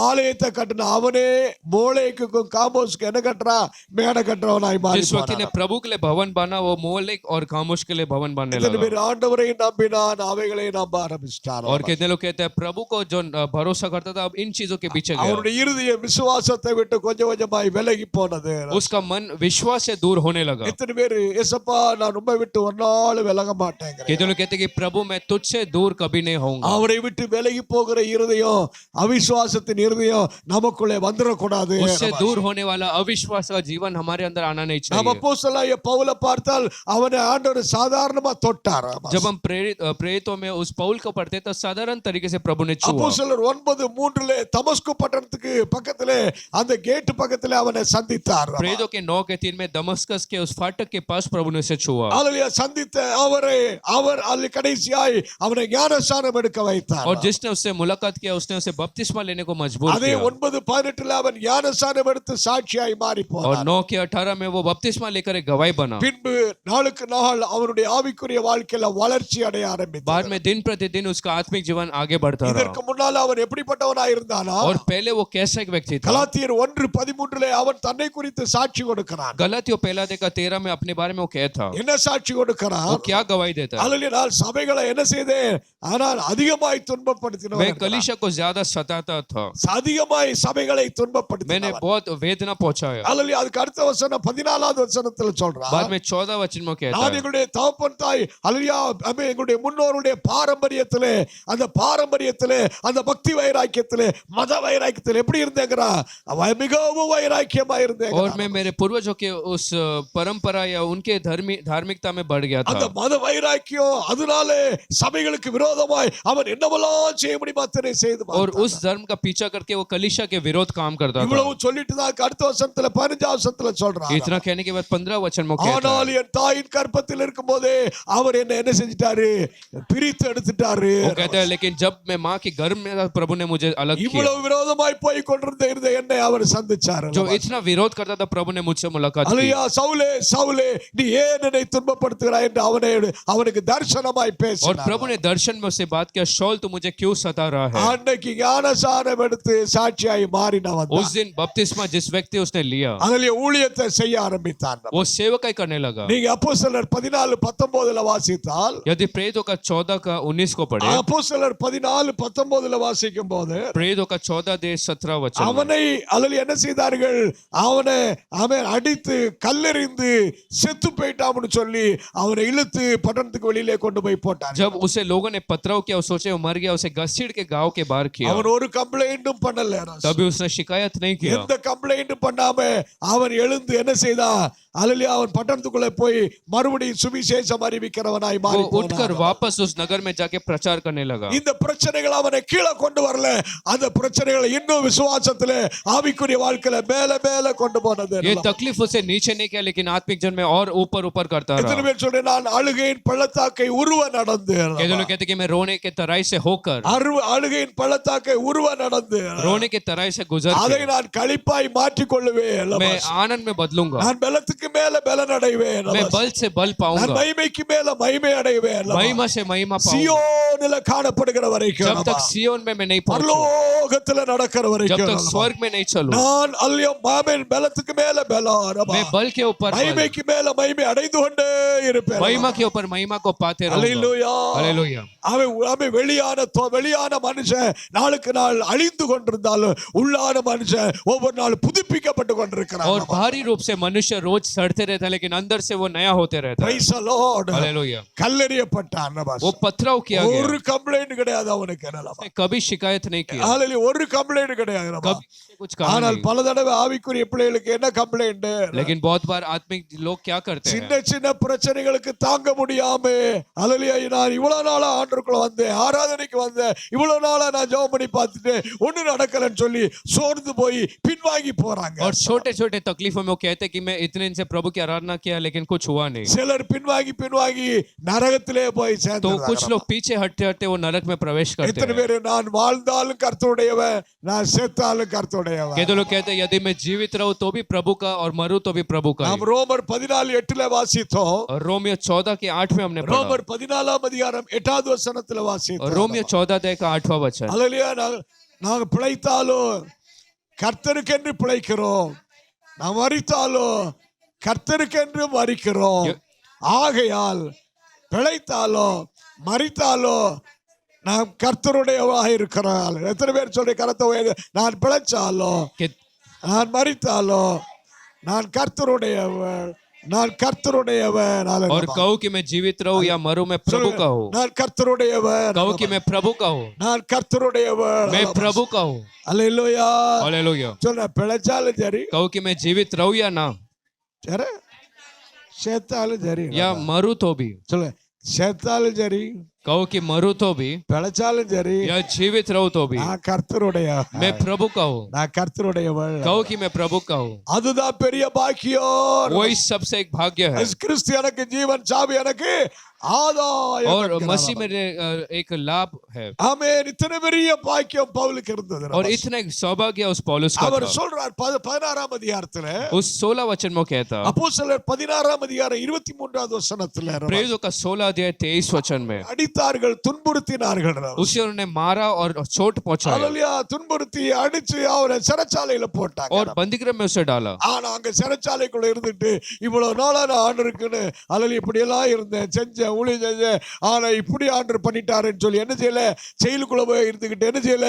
ஆலயத்தை கட்டின அவனே மோளேக்குக்கும் காமோசுக்கு என்ன கட்டுறா? மேடை கட்டுறவனாய் மாறி जिस व्यक्ति ने போனான். प्रभु के लिए भवन बना वो मोलेक और खामोश के लिए भवन बनने இத்தனை लगा। பேர் ஆண்டவரை நம்பினான், அவைகளை நம்ப ஆரம்பிச்சிட்டான். और कितने लोग कहते हैं प्रभु को जो भरोसा करता था अब इन चीजों के पीछे गया। அவருடைய இருதய விசுவாசத்தை விட்டு கொஞ்சம் கொஞ்சமாய் விலகி போனது. उसका मन विश्वास से दूर होने लगा। எத்தனை பேர் ஏசப்பா நான் உம்மை விட்டு ஒரு நாள் விலக மாட்டேங்கிறேன். कितने लोग कहते हैं कि प्रभु मैं तुझसे दूर कभी नहीं होऊंगा। அவரை விட்டு விலகி போகிற இருதயம், அவிசுவாசத்தின் இருதயம் நமக்குள்ளே வந்துடக்கூடாது. उससे दूर होने वाला अविश्वास का जीवन हमारे अंदर आना नहीं நம்ம चाहिए। அப்போஸ்தலனாகிய பவுலை பார்த்தால் அவனை ஆண்டவர் சாதாரணமா தொட்டார். जब हम प्रेरितों में उस पौल को पढ़ते तो साधारण तरीके से प्रभु ने छुआ। அப்போஸ்தலர் 9:3 தமஸ்கு பட்டணத்துக்கு பக்கத்திலே அந்த கேட் பக்கத்திலே அவனை சந்தித்தார். प्रेरितों के 9:3 में दमस्कस के उस फाटक के पास प्रभु ने उसे छुआ। அல்லேலூயா. சந்தித்த அவர் அல்ல கடைசியாய் அவனை ஞானஸ்நானம் எடுக்க வைத்தார். और जिसने उससे मुलाकात किया उसने उसे बपतिस्मा लेने को मजबूर அதே किया। 9:18 அவன் ஞானஸ்நானம் எடுத்து சாட்சியாய் மாறி और போனார். 9:18 में वो बपतिस्मा लेकर एक गवाही बना। பின்பு நாளுக்கு நாள் அவனுடைய ஆவிக்குரிய வாழ்க்கையில வளர்ச்சி அடைய ஆரம்பித்தார். बाद में दिन प्रतिदिन उसका आत्मिक जीवन आगे बढ़ता இதற்கு रहा। முன்னால் அவன் எப்படிப்பட்டவனாய் இருந்தானா? और पहले वो कैसा एक व्यक्ति था? கலாத்தியர் 1:13 அவன் தன்னை குறித்து சாட்சி கொடுக்கிறான். गलातियों पहला देखा 13 में अपने बारे में वो क्या था? என்ன சாட்சி கொடுக்கிறான்? वो क्या गवाही देता है? அல்லேலூயா. நான் சபைகளை என்ன செய்தேன்? ஆனால் அதிகமாய் मैं துன்பப்படுத்தினவன். कलीसिया को ज्यादा सताता था। அதிகமாய் சபைகளை मैंने துன்பப்படுத்தினவன். बहुत वेदना पहुंचाया। அல்லேலூயா. அதுக்கு அடுத்த வசனம் 14வது வசனத்துல சொல்றான். बाद में 14 वचन में कहता நான் है எங்களுடைய தகப்பன் தாய் அல்லேலூயா எங்களுடைய முன்னோருடைய பாரம்பரியத்திலே அந்த பக்தி வைராக்கியத்திலே மத வைராக்கியத்திலே எப்படி இருந்தேங்கறா? அவன் மிகவும் வைராக்கியமா இருந்தேங்க. और मैं मेरे पूर्वजों के उस परंपरा या उनके धार्मिकता में बढ़ गया அந்த था। மத வைராக்கியம் அதனாலே சபைகளுக்கு விரோதமாய் அவன் என்னவெல்லாம் செய்ய முடியுமா அத்தனை செய்து और பார்த்தான். उस धर्म का पीछा करके वो कलीसिया के विरोध काम करता था। இவ்வளவு சொல்லிட்டு தான் அடுத்த வசனத்துல 15வது வசனத்துல சொல்றான். इतना कहने के बाद 15 वचन में कहता ஆனால் है என் தாயின் கற்பத்தில் இருக்கும்போதே அவர் என்ன செஞ்சிட்டாரு? பிரித்து எடுத்துட்டாரு. वो कहता है लेकिन जब मैं माँ के गर्भ में था प्रभु ने मुझे अलग किया। இவ்வளவு விரோதமாய் போய் கொண்டிருந்த என்னை அவர் சந்திச்சார். जो इतना विरोध करता था प्रभु ने मुझसे मुलाकात की। அல்லேலூயா. சவுலே சவுலே நீ ஏன் என்னை துன்பப்படுத்துகிறாய் என்று அவனுக்கு தரிசனமாய் और பேசினார். प्रभु ने दर्शन में उससे बात किया, शौल तू मुझे क्यों सता रहा है? அன்னைக்கு ஞானசானம் எடுத்து சாட்சியாய் மாறினவன் उस दिन बपतिस्मा जिस व्यक्ति उसने लिया அதிலே ஊழியத்தை செய்ய ஆரம்பித்தான். वो सेवकाई करने लगा. நீங்க அப்போஸ்தலர் 14:19 வாசித்தால், यदि प्रेरितों का 14 का 19 को पढ़े, அப்போஸ்தலர் 14:19 வாசிக்கும் போது प्रेरितों का 14-17 वचन में, அவனை அதில் என்ன செய்தார்கள், அவன் அடித்து கல்லெறிந்து செத்து போயிட்டான்னு சொல்லி அவனை இழுத்து பட்டணத்துக்கு வெளியிலே கொண்டு போய் போட்டார். जब उसे लोगों ने पथराव किया, वो सोचे वो मर गया, उसे घसीट के गांव के बाहर किया. அவன் ஒரு கம்ப்ளைண்டும் பண்ணல. तभी उसने शिकायत नहीं किया. எந்த கம்ப்ளைண்டும் பண்ணாம அவன் எழுந்து என்ன செய்தான், அல்லேலூயா, அவன் பட்டணத்துக்குள்ள போய் மறுபடியும் சுவிசேஷம் அறிவிக்கிறவனாய் वो மாறி उठकर போனான். वापस उस नगर में जाके प्रचार करने लगा. இந்த பிரச்சனைகள் அவனை கீழே கொண்டு வரல, அந்த பிரச்சனைகளை இன்னும் விசுவாசத்திலே ஆவிக்குரிய வாழ்க்கையில மேல மேல கொண்டு போனது. ये तकलीफ उसे नीचे नहीं किया, लेकिन आत्मिक जन में और ऊपर ऊपर करता எத்தனை रहा. பேர் சொல்றேன், நான் அழுகையின் பள்ளத்தாக்கை உருவ நடந்து, कहते लोग कहते कि मैं रोने के तराई से होकर, அழுகையின் பள்ளத்தாக்கை உருவ நடந்து रोने के तराई से गुजर அதை के நான் களிப்பாய் மாற்றிக் கொள்ளுவேன். मैं आनंद में बदलूंगा. நான் பலத்துக்கு மேல பலன் அடைவேன். मैं बल से बल நான் पाऊंगा. மகிமைக்கு மேல மகிமை அடைவேன். महिमा से महिमा पाऊंगा. சியோனில காணப்படுகிற வரைக்கும், जब तक सियोन में मैं नहीं पहुंचूं, பரலோகத்துல நடக்கிற जब வரைக்கும் तक स्वर्ग में नहीं चलूं, நான் அல்லியம் மாமேன் பலத்துக்கு மேல பலம், मैं बल के ऊपर बल, மகிமைக்கு மேல மகிமை அடைந்து கொண்டே இருப்பேன். महिमा के ऊपर महिमा को पाते रहूंगा. அல்லேலூயா. हालेलुया. அவன் வெளியான மனுஷன் நாளுக்கு நாள் அழிந்து கொண்டிருந்தாலும் உள்ளான மனுஷன் ஒவ்வொரு நாள் புதுப்பிக்கப்பட்டு கொண்டிருக்கிறான். और बाहरी रूप से मनुष्य रोज सड़ते रहता है, लेकिन अंदर से वो नया होते रहता है. Praise the Lord. हालेलुया. கல்லெறியப்பட்டான். वो पथराव किया ஒரு गया, கம்ப்ளைண்ட் கிடையாது அவனுக்கு. என்னலாம் उसने कभी शिकायत नहीं किया, ஹalleluya, ஒரு கம்ப்ளைண்ட் கிடையாது. कभी उसने कुछ कहा ஆனால் नहीं. பல தடவை ஆவிக்குரிய பிள்ளைகளுக்கு என்ன கம்ப்ளைண்ட், लेकिन बहुत बार आत्मिक लोग क्या करते சின்ன हैं, சின்ன பிரச்சனைகளுக்கு தாங்க முடியாம, ஹalleluya, நான் இவ்வளவு நாளா ஆண்டவருக்குள்ள வந்தேன், ஆராதனைக்கு வந்தேன், இவ்வளவு நாளா நான் ஜெபம் பண்ணி பார்த்துட்டு ஒண்ணு நடக்கலன்னு சொல்லி சோர்ந்து போய் பின்வாங்கி போறாங்க. और छोटे छोटे तकलीफों में वो कहते हैं कि मैं इतने दिन से प्रभु की आराधना किया, लेकिन कुछ हुआ नहीं. சிலர் பின்வாங்கி நரகத்திலே போய் तो சேர்ந்து, कुछ लोग पीछे हटते हटते वो नरक में प्रवेश करते எத்தனை हैं. பேரு நான் வாழ்ந்தாலும் கர்த்தருடையவன், நான் செத்தாலும் கர்த்தருடையவன். कहते लोग कहते हैं यदि मैं जीवित रहूं तो भी प्रभु का और मरूं तो भी प्रभु का. நாம் ரோமர் 14:8 வாசித்தோம். और रोमियो 14 के 8 में हमने पढ़ा. ரோமர் 14 அதிகாரம் 8வது வசனத்துல और வாசித்தோம். रोमियो 14 का 8वां वचन. ஹalleluya. நாங்க பிழைத்தாலும் கர்த்தருக்கென்று பிழைக்கிறோம், நாம் மரித்தாலும் கர்த்தருக்கென்று மரிக்கிறோம். ஆகையால் பிழைத்தாலும் மரித்தாலும் நாம் கர்த்தருடையவராக இருக்கிறோம். எத்தனை பேர் சொல்லி கரத்தை உயர்த்தி, நான் பிழைச்சாலும் कि- நான் மரித்தாலும் நான் கர்த்தருடையவன், நான் கர்த்தருடையவன். और कहूं कि मैं जीवित रहूं या मरूं, मैं प्रभु का हूं. நான் கர்த்தருடையவன், कहूं कि मैं प्रभु का हूं, நான் கர்த்தருடையவன். मैं प्रभु का हूं. அல்லேலூயா. हालेलुया. சொல்ல பிழைச்சாலும் சரி, कहूं कि मैं जीवित रहूं या ना, சரி, செத்தாலும் சரி. या मरूं तो भी. சொல்ல செத்தாலும் சரி, कहूं कि मरूं तो भी, பிழைச்சாலும் சரி, या जीवित रहूं तो भी, நான் கர்த்தருடைய, मैं प्रभु का हूं. நான் கர்த்தருடையவள். कहूं कि मैं प्रभु का हूं. அதுதான் பெரிய பாக்கியம். वही सबसे एक भाग्य है. கிறிஸ்து எனக்கு ஜீவன், சாவி எனக்கு ஆதாயம். और मसीह मेरे एक लाभ है. ஆமென். இத்தனை பெரிய பாக்கியம் பவுலுக்கு இருந்தது. और इतना एक सौभाग्य उस पौलुस का அவர் था. சொல்றார் 16ஆம் அதிகாரத்துல, उस 16 वचन में कहता, அப்போஸ்தலர் 16ஆம் அதிகாரம் 23வது வசனத்துல, प्रेरितों का 16 अध्याय 23 वचन में, அடித்தார்கள், துன்புறுத்தினார்கள். उसे उन्होंने मारा और चोट पहुंचाया ஹalleluya. துன்புறுத்தி அடிச்சு அவரை சிறைச்சாலையில போட்டாங்க. और बंदीगृह में उसे डाला. ஆனா அங்க சிறைச்சாலைக்குள்ள இருந்துட்டு இவ்வளவு நாளா நான் ஆண்டு இருக்குன்னு அல்லது இப்படி எல்லாம் இருந்தேன், செஞ்சேன், ஊழியம் செஞ்சேன், ஆனா இப்படி ஆண்டு பண்ணிட்டாருன்னு சொல்லி என்ன செய்யல, செயலுக்குள்ள போய் இருந்துகிட்டு என்ன செய்யல,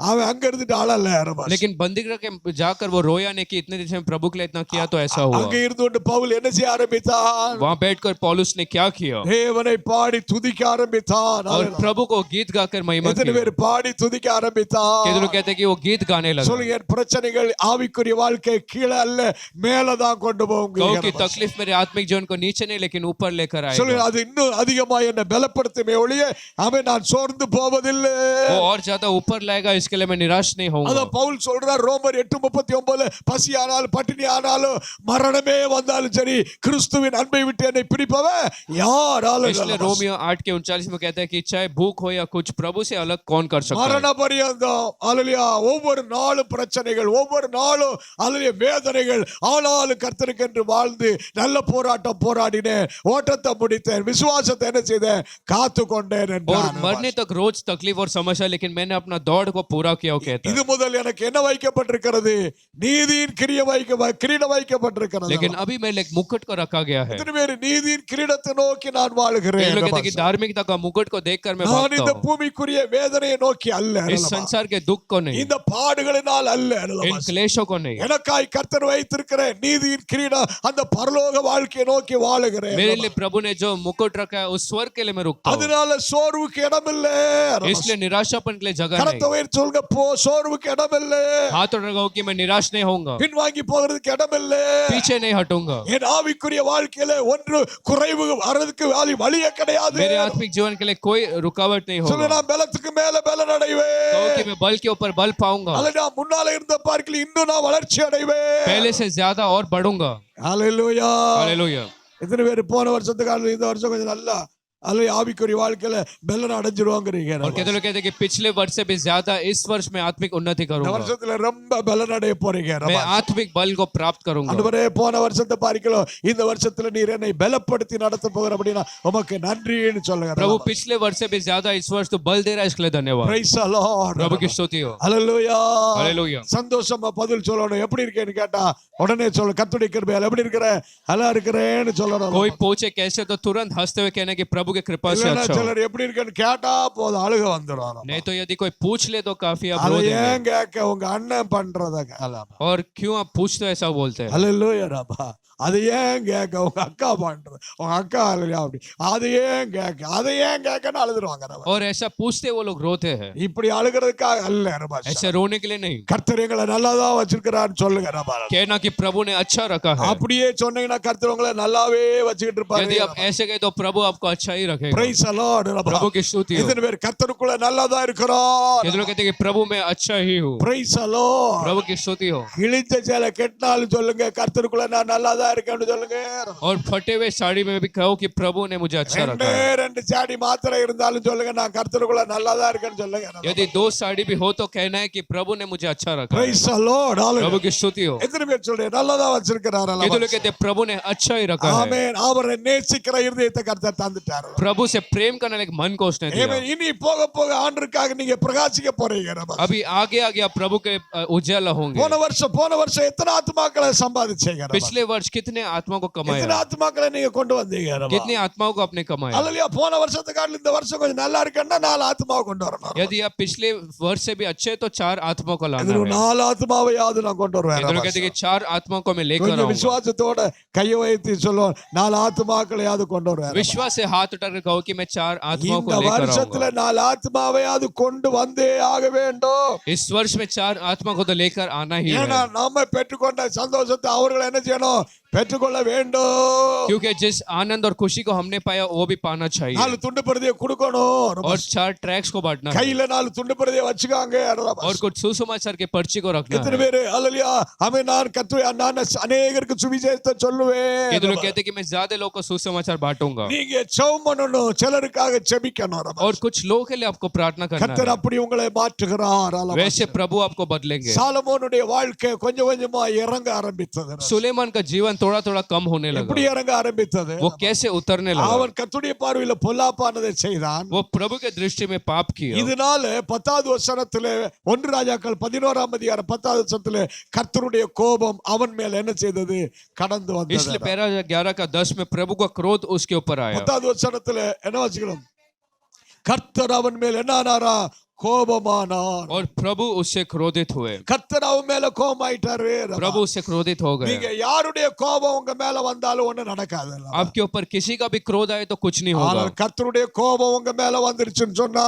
அவன் அங்க இருந்துட்டு ஆளல. लेकिन बंदीगृह के जाकर वो रोया नहीं कि इतने दिन से प्रभु के लिए इतना किया, तो ऐसा हुआ. அங்க இருந்து பவுல் என்ன செய்ய ஆரம்பித்தான், वहां बैठकर पौलुस ने क्या किया, தேவனை பாடி துதிக்க ஆரம்பித்தான். और प्रभु को गीत गाकर महिमा எத்தனை की. பேர் பாடி துதிக்க ஆரம்பித்தான்? कहते लोग कहते हैं कि वो गीत गाने लगा. சொல்லுங்க, என் பிரச்சனைகள் ஆவிக்குரிய வாழ்க்கை கீழே அல்ல மேலதான் கொண்டு போகும். कहो कि तकलीफ मेरे आत्मिक जीवन को नीचे नहीं, लेकिन ऊपर लेकर சொல்லுங்க, आएगा. அது இன்னும் அதிகமா என்ன பலப்படுத்துமே ஒழிய அவன் நான் சோர்ந்து போவதில்லை. वो और ज्यादा ऊपर लाएगा, इसके लिए मैं निराश नहीं அத होऊंगा. பவுல் சொல்றார் ரோமர் 8:39, பசி ஆனாலும் பட்டினி ஆனாலும் மரணமே வந்தாலும் சரி, கிறிஸ்துவின் அன்பை விட்டு என்னை பிரிப்பவன் யாராலும் इसलिए रोमियो 8 के 39 में कहते हैं कि चाहे भूख हो या कुछ, प्रभु से अलग कौन कर सकता है। மரண பரியந்தம் அல்லேலூயா ஒவ்வொரு நாளும் பிரச்சனைகள், ஒவ்வொரு நாளும் அல்லேலூயா வேதனைகள், ஆனாலும் கர்த்தருக்கென்று வாழ்ந்து நல்ல போராட்டம் போராடினேன், ஓட்டத்தை முடித்தேன், விசுவாசத்தை என்ன செய்தேன், காத்து கொண்டேன் और என்றார். मरने तक रोज तकलीफ और समस्या, लेकिन मैंने अपना दौड़ को पूरा किया, वो कहता है। இது முதல் எனக்கு என்ன வைக்கப்பட்டிருக்கிறது, நீதியின் கிரீடம் வைக்கப்பட்டிருக்கிறது. लेकिन अभी मेरे लिए एक मुकुट को रखा गया है। எத்தனை பேர் நீதியின் கிரீடத்தை நோக்கி நான் வாழுகிறேன். कई लोग कहते हैं कि धार्मिकता का मुकुट को देखकर मैं நான் भागता இந்த हूँ, பூமிக்குரிய வேதனையை நோக்கி அல்ல, इस संसार के दुख को नहीं, இந்த பாடுகளினால் அல்ல, इन क्लेशों को नहीं। எனக்காய் கர்த்தர் வைத்திருக்கிற நீதியின் கிரீடம் அந்த பரலோக வாழ்க்கையை நோக்கி வாழுகிறேன். मेरे लिए प्रभु ने जो मुकुट रखा है उस स्वर्ग के लिए मैं रुकता हूँ, அதனால சோர்வுக்கு இடமில்லை. इसलिए निराशापन के लिए जगह கரத்தை नहीं। உயர்த்தி சொல்லுங்க, சோர்வுக்கு இடமில்லை, हाथ उठाओ कि मैं निराश नहीं होऊंगा, பின்வாங்கி போகிறதுக்கு இடமில்லை. पीछे नहीं हटूंगा। என் ஆவிக்குரிய வாழ்க்கையில ஒன்று குறைவு வர்றதுக்கு வழியே கிடையாது. मेरे आत्मिक जीवन के लिए कोई रुकावट नहीं சொல்ல होगा। நான் பலத்துக்கு மேல பலன் அடைவேன். कहो कि मैं बल के ऊपर बल पाऊंगा, அல்ல நான் முன்னால இருந்த பார்க்கல இன்னும் நான் வளர்ச்சி அடைவேன். पहले से ज्यादा और बढ़ूंगा। ஹalleluya. हालेलुया। எத்தனை பேர் போன வருஷத்துக்கு இந்த வருஷம் கொஞ்சம் நல்லா அல்ல ஆவிக்குரிய வாழ்க்கையில பலன் அடைஞ்சிருவாங்கறீங்க. और कहते लोग कहते हैं कि पिछले वर्ष से भी ज्यादा इस वर्ष में आत्मिक उन्नति இந்த करूंगा, வருஷத்துல ரொம்ப பலன் அடைய போறீங்க. मैं आत्मिक बल को प्राप्त करूंगा। ஆண்டவரே போன வருஷத்தை பார்க்கலாம், இந்த வருஷத்துல நீர் என்னை பலப்படுத்தி நடத்த போகிற அப்படினா உமக்கு நன்றின்னு சொல்லுங்க. प्रभु पिछले वर्ष से भी ज्यादा इस वर्ष तो बल दे रहा है, इसके लिए धन्यवाद। Praise the Lord. प्रभु की स्तुति हो। ஹalleluya. हालेलुया। சந்தோஷமா பதில் சொல்லணும். எப்படி இருக்கேன்னு கேட்டா உடனே சொல்லு, கர்த்தருடைய கிருபையால எப்படி இருக்கிற, நல்லா இருக்கிறேன்னு சொல்லணும். कोई पूछे कैसे तो तुरंत हंसते हुए कहना कि प्रभु के कृपा से अच्छा हो। சிலர் எப்படி இருக்கேன்னு கேட்டா போதும் அழுக வந்துடும். नहीं तो यदि कोई पूछ ले तो काफी आप அதை रो देंगे। ஏன் கேட்க, உங்க அண்ணன் பண்றத கேளலாம். और क्यों आप पूछते हो, ऐसा बोलते हैं। ஹalleluya ரப்பா. அதை ஏன் கேட்க, உங்க அக்கா பண்றது, உங்க அக்கா அல்லையா அப்படி, அதை ஏன் கேட்க, அதை ஏன் கேட்கன்னு அழுதுருவாங்க. और ऐसा पूछते वो लोग रोते हैं, இப்படி அழுகிறதுக்காக அல்ல ரப்பா. ऐसे रोने के लिए नहीं। கர்த்தர் எங்களை நல்லாதான் வச்சிருக்கிறான்னு சொல்லுங்க ரப்பா. कहना कि प्रभु ने अच्छा रखा है। அப்படியே சொன்னீங்கன்னா கர்த்தர் உங்களை நல்லாவே வச்சுக்கிட்டு இருப்பாரு. यदि आप ऐसे कहे तो प्रभु आपको अच्छा ही रखेगा। Praise the Lord ரப்பா. प्रभु की स्तुति हो। எத்தனை பேர் கர்த்தருக்குள்ள நல்லாதான் இருக்கிறோம். ये लोग कहते हैं कि प्रभु मैं अच्छा ही हूँ। Praise the Lord. प्रभु की स्तुति हो। கிழிஞ்ச சேலை கெட்டினாலும் சொல்லுங்க, கர்த்தருக்குள்ள நான் நல்லாதான் இருக்கேன்னு சொல்லுங்க. और फटे हुए साड़ी में भी कहो कि प्रभु ने मुझे अच्छा रखा है। ரெண்டு சாடி மாத்திரை இருந்தாலும் சொல்லுங்க, நான் கர்த்தருக்குள்ள நல்லாதான் இருக்கேன்னு சொல்லுங்க. यदि 2 साड़ी भी हो तो कहना है कि प्रभु ने मुझे अच्छा रखा है। Praise the Lord. Hallelujah. प्रभु की स्तुति हो। எத்தனை பேர் சொல்றீங்க நல்லதான் வச்சிருக்கிறாரு? ये तो लोग कहते हैं प्रभु ने अच्छा ही रखा है। ஆமென். அவரை நேசிக்கிற இருதயத்தை கர்த்தர் தந்துட்டாரு. प्रभु से प्रेम करने वाले एक मन को उसने दिया। ஆமென். இனி போக போக ஆண்டவருக்காக நீங்க பிரகாசிக்க போறீங்க ரப்பா. अभी आगे आगे आप प्रभु के उजाला होंगे। போன வருஷம் எத்தனை ஆத்மாக்களை சம்பாதிச்சீங்க ரப்பா? पिछले वर्ष कितने आत्मा को எத்தனை कमाया, ஆத்மாக்களை நீங்க கொண்டு வந்தீங்க ரப்பா? कितनी आत्माओं को आपने कमाया। அல்லேலூயா. போன வருஷத்துக்காட்டிலும் இந்த வருஷம் கொஞ்சம் நல்லா இருக்குன்னா 4 ஆத்மாவை கொண்டு வரணும். यदि आप पिछले वर्ष से भी अच्छे तो 4 आत्माओं को लाना இதுல है। 4 ஆத்மாவையாவது நான் கொண்டு வருவேன் ये तो लोग ரப்பா. कहते हैं कि 4 आत्माओं को मैं लेकर கொஞ்சம் आऊंगा। விசுவாசத்தோட கையை வைத்து சொல்லுவோம், 4 ஆத்மாக்களையாவது கொண்டு வருவேன். विश्वास से हाथ उठाकर कहो कि मैं 4 आत्माओं இந்த को लेकर வருஷத்துல आऊंगा। 4 ஆத்மாவையாவது கொண்டு வந்தே ஆக வேண்டும். इस वर्ष में 4 आत्मा को तो लेकर आना ही ஏன்னா है, நாம பெற்றுக்கொண்ட சந்தோஷத்தை அவர்கள் என்ன செய்யணும், பெற்றுக்கொள்ள வேண்டும். क्योंकि जिस आनंद और खुशी को हमने पाया वो भी पाना चाहिए। 4 துண்டு பிரதியை கொடுக்கணும். और 4 ट्रैक्स को बांटना है, கையில 4 துண்டு பிரதியை வச்சுக்காங்க. और कुछ सुसमाचार के पर्ची को रखना எத்தனை है। பேரு அல்லேலூயா ஆமென். நான் அநேகருக்கு சுவிசேஷத்தை சொல்லுவேன். ये तो लोग कहते हैं कि मैं ज्यादा लोगों को सुसमाचार बांटूंगा, நீங்க ஜெபம் பண்ணணும், சிலருக்காக ஜெபிக்கணும். और कुछ लोगों के लिए आपको प्रार्थना करना கர்த்தர் है। அப்படி உங்களை மாற்றுகிறார். वैसे प्रभु आपको बदलेंगे। சாலமோனுடைய வாழ்க்கை கொஞ்சம் கொஞ்சமா இறங்க ஆரம்பித்தது. सुलेमान का जीवन थोड़ा थोड़ा कम होने எப்படி लगा। இறங்க ஆரம்பித்தது? वो कैसे उतरने लगा? அவன் கர்த்தருடைய பார்வையில பொல்லாப்பானதை செய்தான். वो प्रभु के दृष्टि में पाप किया। இதனால 10வது வசனத்திலே 1 ராஜாக்கள் 11ஆம் அதிகாரம் 10வது வசனத்திலே கர்த்தருடைய கோபம் அவன் மேல் என்ன செய்தது, கடந்து வந்தது. इसलिए पैरा 11 का 10 में प्रभु का क्रोध उसके ऊपर आया। 10வது வசனத்திலே என்ன வாசிக்கிறோம்? கர்த்தர் அவன் மேல் என்ன ஆனாரா, கோபமானார். और प्रभु उससे क्रोधित हुए। கர்த்தர் அவன் மேல கோபமாயிட்டாரு. प्रभु उससे क्रोधित हो நீங்க गए। யாருடைய கோபம் உங்க மேல வந்தாலும் ஒண்ணு நடக்காது. आपके ऊपर किसी का भी क्रोध आए तो कुछ नहीं ஆனால் होगा। கர்த்தருடைய கோபம் உங்க மேல வந்துருச்சுன்னு சொன்னா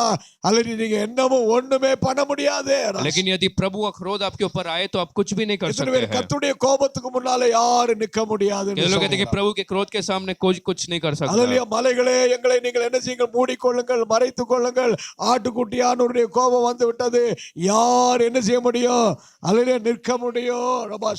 அல்லது நீங்க என்னமும் ஒண்ணுமே பண்ண முடியாது. लेकिन यदि प्रभु का क्रोध आपके ऊपर आए तो आप कुछ भी नहीं कर எத்தனை सकते பேர் हैं। கர்த்தருடைய கோபத்துக்கு முன்னால யாரும் நிக்க முடியாது? ये लोग कहते हैं कि प्रभु के क्रोध के सामने कोई कुछ नहीं कर सकता। அல்லேலூயா. மலைகளே எங்களை நீங்கள் என்ன செய்யுங்கள், மூடிக்கொள்ளுங்கள், மறைத்துக் கொள்ளுங்கள், ஆட்டுக்குட்டியானவருடைய கர்த்தருடைய கோபம் வந்து விட்டது, யார் என்ன செய்ய முடியும்? அல்லேலூயா, நிற்க முடியும்?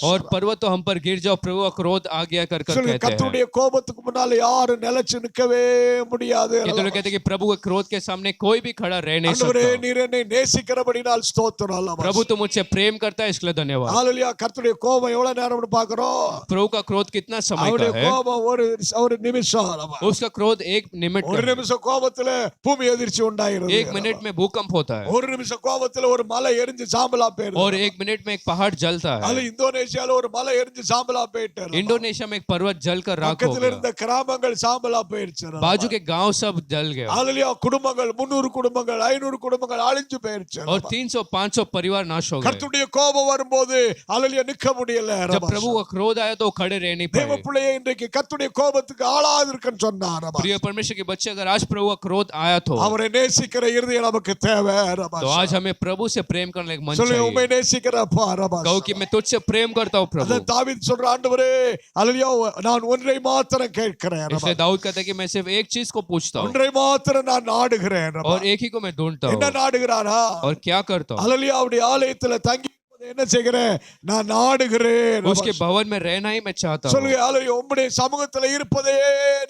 और पर्वत तो हम पर गिर जाओ, प्रभु का क्रोध आ गया कर कर कहते हैं। கர்த்தருடைய கோபத்துக்கு முன்னால யாரும் நிலைச்சு நிற்கவே முடியாது. ये तो लोग कहते हैं कि प्रभु के क्रोध के सामने कोई भी खड़ा रह नहीं ஆண்டவரே, सकता। நீர் என்னை நேசிக்கிறபடியால் ஸ்தோத்திரம். प्रभु तो मुझसे प्रेम करता है, इसके लिए धन्यवाद। ஹalleluya. கர்த்தருடைய கோபம் எவ்வளவு நேரம்னு பார்க்கிறோம்? प्रभु का क्रोध कितना समय அவருடைய का है? கோபம் ஒரு நிமிஷம். उसका क्रोध एक मिनट ஒரு का है। நிமிஷம் கோபத்துல பூமி எதிர்ச்சி உண்டாயிருது. एक मिनट में भूकंप होता है ஒரு நிமிஷம் கோபத்துல ஒரு மலை எரிஞ்சு சாம்பலா போயிருது. और एक मिनट में एक पहाड़ जलता है। அது இந்தோனேசியால ஒரு மலை எரிஞ்சு சாம்பலா போயிட்டு, इंडोनेशिया में एक पर्वत जलकर राख हो பக்கத்துல गया। இருந்த கிராமங்கள் சாம்பலா போயிருச்சு. बाजू के गांव सब जल गया ஹalleluya. குடும்பங்கள் 300 குடும்பங்கள் 500 குடும்பங்கள் அழிஞ்சு போயிருச்சு. और 300-500 परिवार नाश हो गए। கர்த்தருடைய கோபம் வரும்போது ஹalleluya நிக்க முடியல. जब प्रभु का क्रोध आया तो खड़े रह नहीं தேவ पाए। பிள்ளையே, இன்றைக்கு கர்த்தருடைய கோபத்துக்கு ஆளாதிருக்கன்னு சொன்னார். प्रिय परमेश्वर के बच्चे, अगर आज प्रभु का क्रोध आया तो அவரை நேசிக்கிற இருதயம் நமக்கு தேவை. तो आज हमें प्रभु से प्रेम करने का मन சொல்லு, உம்மை चाहिए। நேசிக்கிறப்பா. कहो कि मैं तुझसे प्रेम करता हूँ प्रभु। அதான் தாவீது சொல்ற, ஆண்டவரே ஹalleluya, நான் ஒன்றை மாத்திரம் கேட்கிறேன். इसलिए दाऊद कहता है कि मैं सिर्फ एक चीज को पूछता हूँ ஒன்றை மாத்திரம் நான் நாடுகிறேன். और एक ही को मैं ढूंढता என்ன हूँ। நாடுகிறாரா? और क्या करता हूँ? ஹalleluya, அவருடைய ஆலயத்துல தங்கி என்ன செய்கிறேன்? நான் நாடுகிறேன். उसके भवन में रहना ही मैं चाहता हूँ। சொல்லுங்க, ஹalleluya, உம்முடைய சமூகத்துல இருப்பதே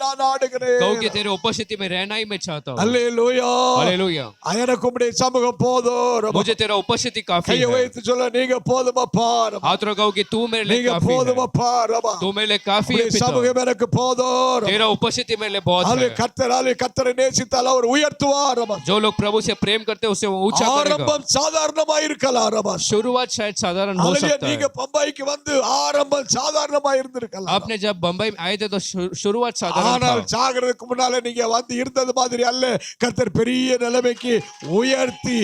நான் நாடுகிறேன். कहो कि तेरे उपस्थिति में रहना ही मैं चाहता हूँ। ஹalleluya. हालेलुया। எனக்கு உம்முடைய சமூகம் போதும். मुझे तेरा उपस्थिति काफी கையை है। வைத்து சொல்ல, நீங்க போதுமப்பா. हाथ रखाओ कि तू मेरे लिए நீங்க काफी है। போதுமப்பா. तू मेरे लिए काफी है உம்முடைய पिता। சமூகம் எனக்கு போதும். तेरा उपस्थिति मेरे लिए बहुत है। கர்த்தரை நேசித்தால் அவர் உயர்த்துவார். जो लोग प्रभु से प्रेम करते हैं उसे वो ऊंचा करेगा। ஆரம்பம் சாதாரணமா இருக்கலாம். शुरुआत शायद साधारण हो सकता நீங்க है। பம்பாய்க்கு வந்து ஆரம்பம் சாதாரணமா இருந்திருக்கலாம். आपने जब बंबई में आए थे तो शुरुआत साधारण ஆனால் था। சாகிறதுக்கு முன்னால நீங்க வந்து இருந்தது மாதிரி அல்ல. கர்த்தர் பெரிய நிலைமைக்கு உயர்த்தி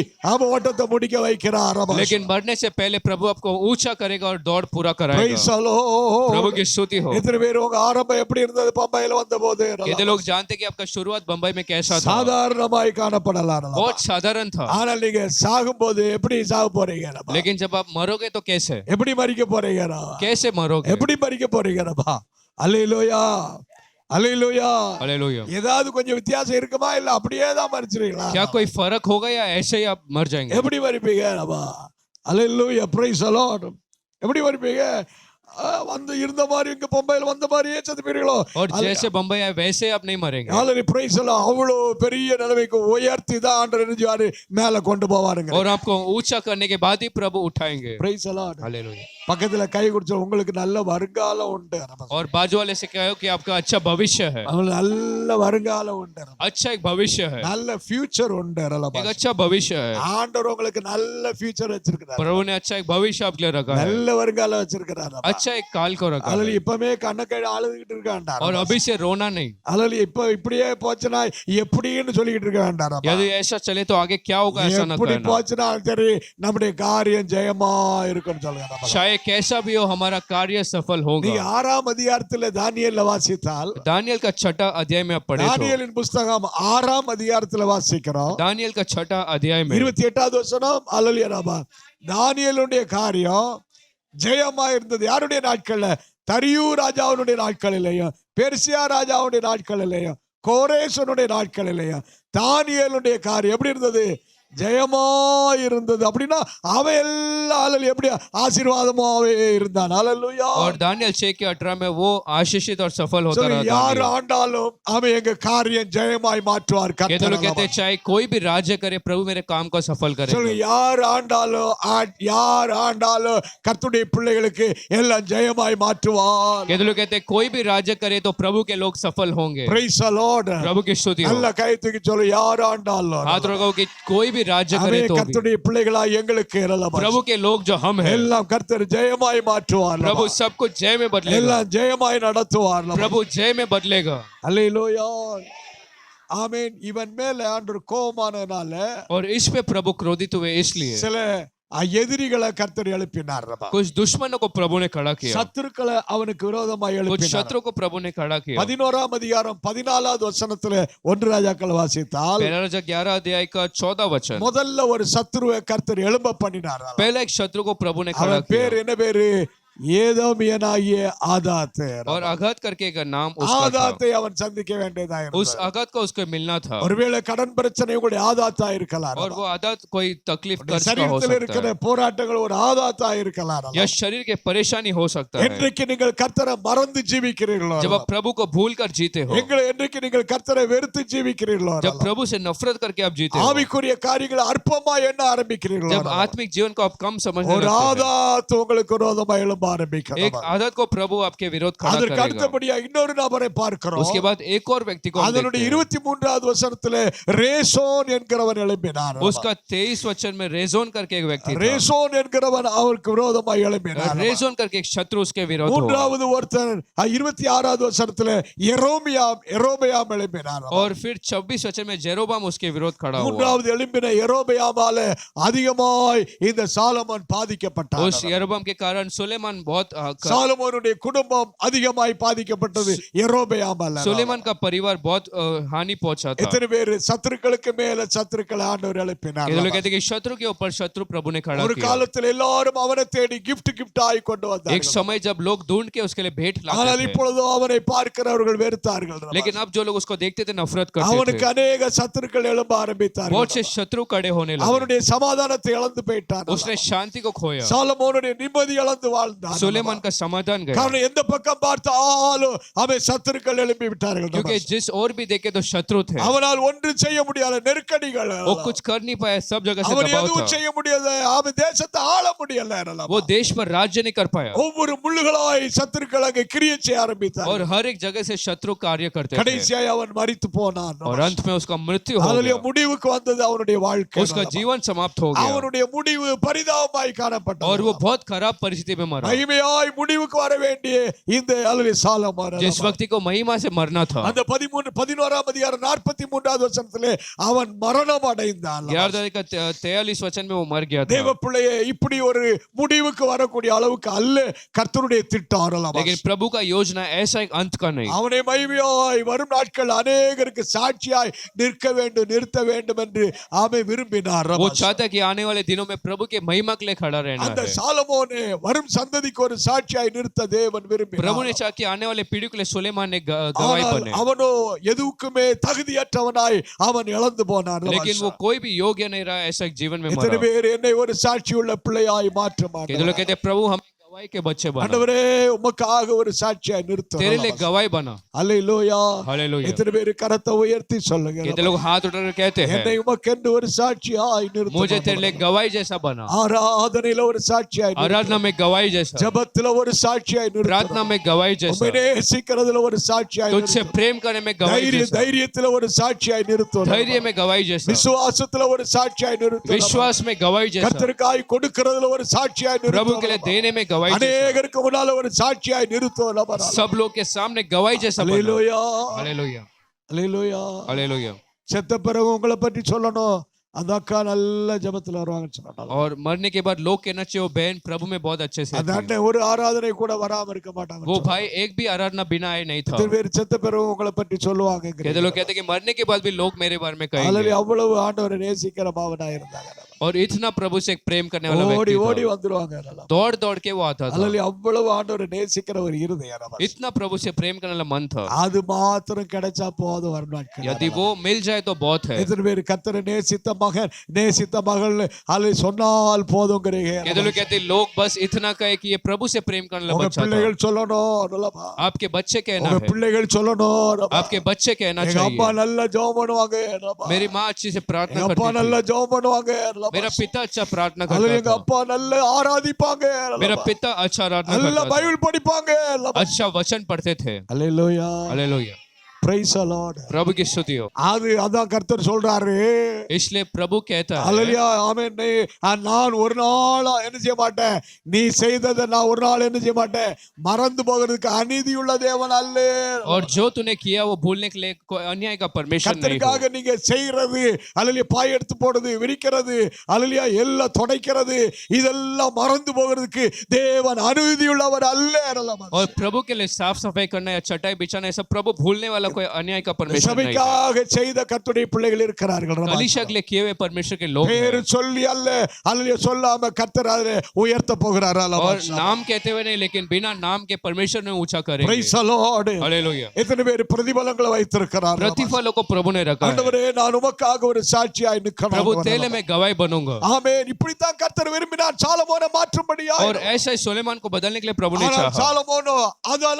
ஓட்டத்தை முடிக்க வைக்கிறார். लेकिन बढ़ने से पहले प्रभु आपको ऊंचा करेगा और दौड़ पूरा कराएगा। Praise the Lord. प्रभु की स्तुति हो। எத்தனை பேர் உங்க ஆரம்பம் எப்படி இருந்தது பம்பாயில வந்தபோது? कितने लोग जानते कि आपका शुरुआत बंबई में कैसा था? சாதாரணமாய் காணப்படலாம். बहुत साधारण था। ஆனால் நீங்க சாகும்போது எப்படி சாக போறீங்க? लेकिन जब आप मरोगे तो कैसे எப்படி மரிக்க போறீங்க? कैसे मरोगे? எப்படி மரிக்க போறீங்கப்பா? அல்லேலூயா, அல்லேலூயா. हालेलुया। ஏதாவது கொஞ்சம் வித்தியாசம் இருக்குமா? இல்ல அப்படியே தான் மரிச்சிரீங்களா? क्या कोई फर्क होगा या ऐसे ही आप मर जाएंगे? எப்படி மரிப்பீங்கப்பா? அல்லேலூயா, பிரைஸ் தி லார்ட். எப்படி மரிப்பீங்க? வந்து இருந்த மாதிரி இங்க பம்பாயில வந்த மாதிரியே செத்துப்பீர்களோ? और जैसे बंबई आए वैसे आप नहीं मरेंगे। ஹalleluya, பிரைஸ் தி லார்ட். அவ்வளவு பெரிய நிலைமைக்கு உயர்த்தி தான் ஆண்டவர் நினைச்சாரு மேல கொண்டு போவாருங்க. और आपको ऊंचा करने के बाद ही प्रभु उठाएंगे। Price the Lord. हालेलुया। பக்கத்துல கை குடிச்ச உங்களுக்கு நல்ல வருங்காலம் உண்டு. और बाजू वाले से कहो कि आपका अच्छा भविष्य है। அவங்களுக்கு நல்ல வருங்காலம் உண்டு. अच्छा एक भविष्य है। நல்ல ஃபியூச்சர் உண்டு. एक अच्छा भविष्य है। ஆண்டவர் உங்களுக்கு நல்ல ஃபியூச்சர் வச்சிருக்கிறார். प्रभु ने अच्छा एक भविष्य आपके लिए रखा है। நல்ல வருங்காலம் வச்சிருக்கிறார். अच्छा एक काल को रखा அல்லேலூயா. है। இப்பமே கண்ணக்கை அழுதுகிட்டு இருக்க வேண்டாம். और अभी से रोना नहीं। அல்லேலூயா. இப்ப இப்படியே போச்சுனா எப்படின்னு சொல்லிக்கிட்டு இருக்க வேண்டாம். यदि ऐसा चले तो आगे क्या होगा ऐसा न எப்படி कहना। போச்சுனா சரி, நம்முடைய காரியம் ஜெயமா இருக்கும்னு சொல்லுங்க. चाहे कैसा भी हो हमारा कार्य सफल होगा। நீங்க 6ஆம் அதிகாரத்துல தானியேல்ல வாசித்தால், दानियल का 6ठा अध्याय में आप पढ़े तो தானியேலின் புத்தகம் 6ஆம் அதிகாரத்துல வாசிக்கிறோம். दानियल का 6ठा अध्याय में 28வது வசனம். அல்லேலூயா. தானியேலுடைய காரியம் ஜெயமா இருந்தது. யாருடைய நாட்கள்ல? தரியு ராஜாவுடைய நாட்களிலேயும், பெர்சியா ராஜாவுடைய நாட்களிலேயும், கோரேசனுடைய நாட்களிலேயும் தானியேலுடைய காரியம் எப்படி இருந்தது? ஜெயமா இருந்தது. அப்படின்னா அவன் எல்லாம் எப்படி ஆசீர்வாதமாவே இருந்தான். அல்லேலூயா. और दानियल 6 के 18 में वो आशीषित और सफल होता रहा। யார் ஆண்டாலும் அவன் எங்க காரியம் ஜெயமாய் மாற்றுவார். ये तो लोग कहते हैं चाहे कोई भी राज्य करे प्रभु मेरे काम को सफल करे। யார் ஆண்டாலும் கர்த்தருடைய பிள்ளைகளுக்கு எல்லாம் ஜெயமாய் மாற்றுவார். ये तो लोग कहते हैं कोई भी राज्य करे तो प्रभु के लोग सफल होंगे। Praise the Lord. प्रभु की स्तुति हो। நல்ல கை தூக்கி சொல்லு, யார் ஆண்டாலும் हाथ रखो कि कोई भी राज्य करे तो भी கர்த்தருடைய பிள்ளைகளா எங்களுக்கு प्रभु के लोग जो हम हैं எல்லாம் கர்த்தர் ஜெயமாய் மாற்றுவார். प्रभु सबको जय में बदलेगा। எல்லாம் ஜெயமாய் நடத்துவார். प्रभु जय में बदलेगा। அல்லேலூயா. ஆமென். இவன் மேல ஆண்டவர் கோபமானனால और इस पे प्रभु क्रोधित हुए इसलिए சில எதிரிகளை கர்த்தர் எழுப்பினார். कुछ दुश्मनों को प्रभु ने खड़ा किया। சத்துருக்களை அவனுக்கு விரோதமாய் कुछ எழுப்பினார். शत्रु को प्रभु ने खड़ा किया। 11ஆம் அதிகாரம் 14வது வசனத்துல 1 ராஜாக்கள் வாசித்தால், पहला राजा 11 अध्याय का 14 वचन। முதல்ல ஒரு சத்துருவை கர்த்தர் எழும்ப பண்ணினார். पहला एक शत्रु को प्रभु ने खड़ा அவன் பேர் किया। என்ன பேரு? ஏதோமியனாகிய ஆதாத். और आघात करके एक नाम उसका था। ஆதாத்தை அவன் சந்திக்க வேண்டியதா उस இருந்தது. आघात को उसको मिलना था ஒருவேளை கடன் பிரச்சனை உங்களுடைய ஆதாத்தா இருக்கலாம், और वो आदत कोई तकलीफ உங்களுடைய कर्ज का हो சரீரத்தில் सकता இருக்கிற है போராட்டங்கள் ஒரு ஆதாத்தா இருக்கலாம். या शरीर के परेशानी हो सकता है। என்றைக்கு நீங்கள் கர்த்தரை மறந்து ஜீவிக்கிறீர்களோ, जब आप प्रभु को भूल कर जीते हो, என்றைக்கு நீங்கள் கர்த்தரை வெறுத்து ஜீவிக்கிறீர்களோ, जब प्रभु से नफरत करके आप जीते हो, ஆவிக்குரிய காரியங்களை அற்பமா எண்ண ஆரம்பிக்கிறீர்களோ, जब आत्मिक जीवन को आप कम समझने ஒரு लगते हैं, ஆதாத் உங்களுக்கு விரோதமா எழும்ப ஆரம்பிக்கிறது. एक आदत को प्रभु आपके विरोध खड़ा அதற்கு करेगा। அடுத்தபடியா இன்னொரு நபரை பார்க்கிறோம். उसके बाद एक और व्यक्ति को हम देखते அதனுடைய हैं। 23வது வசனத்திலே ரேசோன் என்கிறவன் எழும்பினான். उसका 23 वचन में रेजोन करके एक व्यक्ति था। ரேசோன் என்கிறவன் அவருக்கு விரோதமா எழும்பினான். रेजोन करके एक शत्रु उसके विरोध हुआ। மூன்றாவது ஒருத்தன் 26வது வசனத்திலே எரோபெயாம் எழும்பினான். और फिर 26 वचन में जेरोबाम उसके विरोध खड़ा हुआ। மூன்றாவது எழும்பின எரோபெயாமால அதிகமாய் இந்த சாலமோன் பாதிக்கப்பட்டான். उस यरोबाम के कारण सुलेमान बहुत சாலமோனுடைய குடும்பம் அதிகமாய் பாதிக்கப்பட்டது எரோபெயாமால. सुलेमान का परिवार बहुत हानि पहुंचा था। எத்தனை பேர் சத்துருக்களுக்கு மேல சத்துருக்களை ஆண்டவர் எழுப்பினார். ये लोग कहते हैं कि शत्रु के ऊपर शत्रु प्रभु ने खड़ा ஒரு किया। காலத்தில் எல்லாரும் அவனை தேடி gift ஆய் கொண்டு एक வந்தார்கள். समय जब लोग ढूंढ के उसके लिए भेंट ஆனால் लाते थे, இப்பொழுதோ அவனை பார்க்கிறவர்கள் வெறுத்தார்கள். लेकिन अब जो लोग उसको देखते थे नफरत करते அவனுக்கு थे। அநேக சத்துருக்கள் எழும்ப ஆரம்பித்தார்கள். बहुत से शत्रु खड़े होने लगे। அவனுடைய சமாதானத்தை இழந்து போயிட்டான். उसने शांति को खोया। சாலமோனுடைய நிம்மதி இழந்து வாழ்ந்தான். सुलेमान का समाधान गया, காரணம் எந்த பக்கம் பார்த்தாலும் அவன் சத்துருக்கள் எழுப்பி விட்டார்கள். क्योंकि जिस और भी देखे तो शत्रु थे। அவனால் ஒன்று செய்ய முடியாத நெருக்கடிகள், वो कुछ कर नहीं पाया, सब जगह से அவன் दबाव எதுவும் था। செய்ய முடியாத, அவன் தேசத்தை ஆள முடியல. वो देश पर राज्य नहीं कर पाया ஒவ்வொரு முள்ளுகளாய் சத்துருக்கள் அங்கே கிரியை செய்ய ஆரம்பித்தார். और हर एक जगह से शत्रु कार्य करते थे கடைசியாய் அவன் மரித்து போனான். और अंत में उसका मृत्यु हो அதுல गया। முடிவுக்கு வந்தது அவனுடைய வாழ்க்கை. उसका जीवन समाप्त हो गया அவனுடைய முடிவு பரிதாபமாய் காணப்பட்டது. और वो बहुत खराब परिस्थिति में मरा। மகிமையாய் முடிவுக்கு வர வேண்டிய இந்த அல்லது சாலமோன் जिस व्यक्ति को महिमा से मरना था, அந்த 11ஆம் அதிகாரம் 43வது வசனத்திலே அவன் மரணம் அடைந்தான். 43 वचन में वो मर गया था। தேவ பிள்ளையே, இப்படி ஒரு முடிவுக்கு வரக்கூடிய அளவுக்கு அல்ல கர்த்தருடைய திட்டம். लेकिन प्रभु का योजना ऐसा एक अंत का नहीं। அவனை மகிமையாய் வரும் நாட்கள் அநேகருக்கு சாட்சியாய் நிறுத்த வேண்டும் என்று ஆமென் விரும்பினார். वो चाहता है कि आने वाले दिनों में प्रभु के महिमा के लिए खड़ा रहना அந்த है। சாலமோனே வரும் சந்ததிக்கு ஒரு சாட்சியாய் நிறுத்த தேவன் விரும்பினார். प्रभु ने चाहा कि आने वाले पीढ़ी के लिए सुलेमान ने गवाही ஆனால் बने, அவனோ எதுக்குமே தகுதியற்றவனாய் அவன் இழந்து போனான். लेकिन वो कोई भी योग्य नहीं रहा, ऐसा एक जीवन में எத்தனை मरा। பேர் என்னை ஒரு சாட்சியுள்ள பிள்ளையாய் மாற்றுமான். कि लोग कहते हैं प्रभु हम गवाही के बच्चे बना, ஆண்டவரே உமக்காக ஒரு சாட்சியாய் நிறுத்தும். तेरे लिए गवाही बना। அல்லேலூயா. हालेलुया। எத்தனை பேர் கரத்தை உயர்த்தி சொல்லுங்க, कहते लोग हाथ उठाकर कहते என்னை हैं உமக்கென்று ஒரு சாட்சியாய் நிறுத்தும். मुझे तेरे लिए गवाही जैसा बना, ஆராதனையில ஒரு சாட்சியாய் நிறுத்தும். आराधना में गवाही जैसा, ஜெபத்துல ஒரு சாட்சியாய் நிறுத்தும். प्रार्थना में गवाही जैसा, உம்மை நேசிக்கிறதுல ஒரு சாட்சியாய் तुझसे நிறுத்தும். प्रेम करने में गवाही जैसा, தைரியத்துல ஒரு சாட்சியாய் நிறுத்தும். धैर्य में गवाही जैसा, விசுவாசத்துல ஒரு சாட்சியாய் நிறுத்தும். विश्वास में गवाही जैसा, கர்த்தருக்காய் கொடுக்கிறதுல ஒரு சாட்சியாய் प्रभु நிறுத்தும். के लिए देने में गवाही जैसा, அநேகருக்கு முன்னால ஒரு சாட்சியாய் நிறுத்தும். सब लोग के सामने गवाही जैसा बना। அல்லேலூயா. हालेलुया, அல்லேலூயா. हालेलुया। செத்த பிறகு உங்களை பற்றி சொல்லணும், அந்த அக்கா நல்ல ஜெபத்துல வருவாங்கன்னு சொன்னாங்க. और मरने के बाद लोग कहना चाहिए वो बहन प्रभु में बहुत अच्छे से அந்த थी। அண்ணன் ஒரு ஆராதனை கூட வராம இருக்க மாட்டாங்க. वो भाई एक भी आराधना बिना आए नहीं था। எத்தனை பேர் செத்த பிறகு உங்களை பற்றி சொல்லுவாங்க. कहते लोग कहते कि मरने के बाद भी लोग मेरे बारे में कहेंगे। அல்லேலூயா. அவ்வளவு ஆண்டவரை நேசிக்கிற பாவனா இருந்தாங்க. और इतना प्रभु से एक प्रेम करने वाला ஓடி व्यक्ति ஓடி था, வந்துருவாங்க. दौड़ दौड़ के वो आता था। அல்லேலூயா. அவ்வளவு ஆண்டவரை நேசிக்கிற ஒரு இருதயம். इतना प्रभु से प्रेम करने वाला मन था। அது மாத்திரம் கிடைச்சா போதும் வரும் நாட்கள். यदि वो मिल जाए तो बहुत है। எத்தனை பேர் கர்த்தரை நேசித்த மகன் நேசித்த மகள் அல்ல சொன்னால் போதுங்கிறீங்க. कहते लोग कहते लोग बस इतना कहे कि ये प्रभु से प्रेम करने वाला உங்க बच्चा था। பிள்ளைகள் சொல்லணும். நல்லப்பா. आपके बच्चे कहना உங்க है, பிள்ளைகள் சொல்லணும். आपके बच्चे कहना எங்க அப்பா चाहिए நல்ல ஜெபம் பண்ணுவாங்க. நல்லப்பா. मेरी माँ अच्छी से प्रार्थना எங்க அப்பா करती நல்ல थी, ஜெபம் பண்ணுவாங்க. நல்லப்பா. मेरा पिता अच्छा प्रार्थना அல்ல करता எங்க था, அப்பா நல்ல ஆராதிப்பாங்க. मेरा நல்லப்பா. पिता अच्छा आराधना நல்ல करता था, பைபிள் படிப்பாங்க. நல்லப்பா. अच्छा वचन पढ़ते थे। அல்லேலூயா. हालेलुया, பிரைஸ் தி லார்ட். प्रभु की स्तुति हो। அதான் கர்த்தர் சொல்றாரு. इसलिए प्रभु कहता है அல்லேலூயா. ஆமென். நான் ஒரு நாள் என்ன செய்ய மாட்டேன், நீ செய்ததை நான் ஒரு நாள் என்ன செய்ய மாட்டேன், மறந்து போகிறதுக்கு அநீதியுள்ள தேவன் அல்ல. और जो तूने किया वो भूलने के लिए कोई अन्याय का परमेश्वर नहीं हो। கர்த்தருக்காக நீங்க செய்யறது, அல்லேலூயா, பாய் எடுத்து போடுறது, விரிக்கிறது, அல்லேலூயா, எல்லாம் துடைக்கிறது, இதெல்லாம் மறந்து போகிறதுக்கு தேவன் அநீதியுள்ளவர் அல்ல. और प्रभु के लिए साफ सफाई करना या चटाई बिछाना, ऐसा प्रभु भूलने वाला कोई अन्याय का परमेश्वर नहीं है। சபைக்காக செய்த கர்த்தருடைய பிள்ளைகள் இருக்கிறார்கள் ரபா. कलीसिया के लिए किए हुए परमेश्वर के लोग பேரு हैं। சொல்லி அல்ல அல்ல சொல்லாம கர்த்தர் அதை உயர்த்த போகிறார் और नाम कहते हुए नहीं, लेकिन बिना नाम के परमेश्वर ने ऊंचा करेंगे। Praise the Lord. हालेलुया। எத்தனை பேர் பிரதிபலங்களை வைத்திருக்கிறார்கள் प्रतिफलों को प्रभु ने रखा है। ஆண்டவரே நான் உமக்காக ஒரு சாட்சியாய் நிற்கணும் प्रभु तेरे में गवाही बनूंगा। ஆமென். இப்படித்தான் கர்த்தர் விரும்பினார் சாலமோனை மாற்றும்படியா. और ऐसा ही सुलेमान को बदलने के लिए प्रभु ने ஆனால் चाहा, சாலமோனோ அதால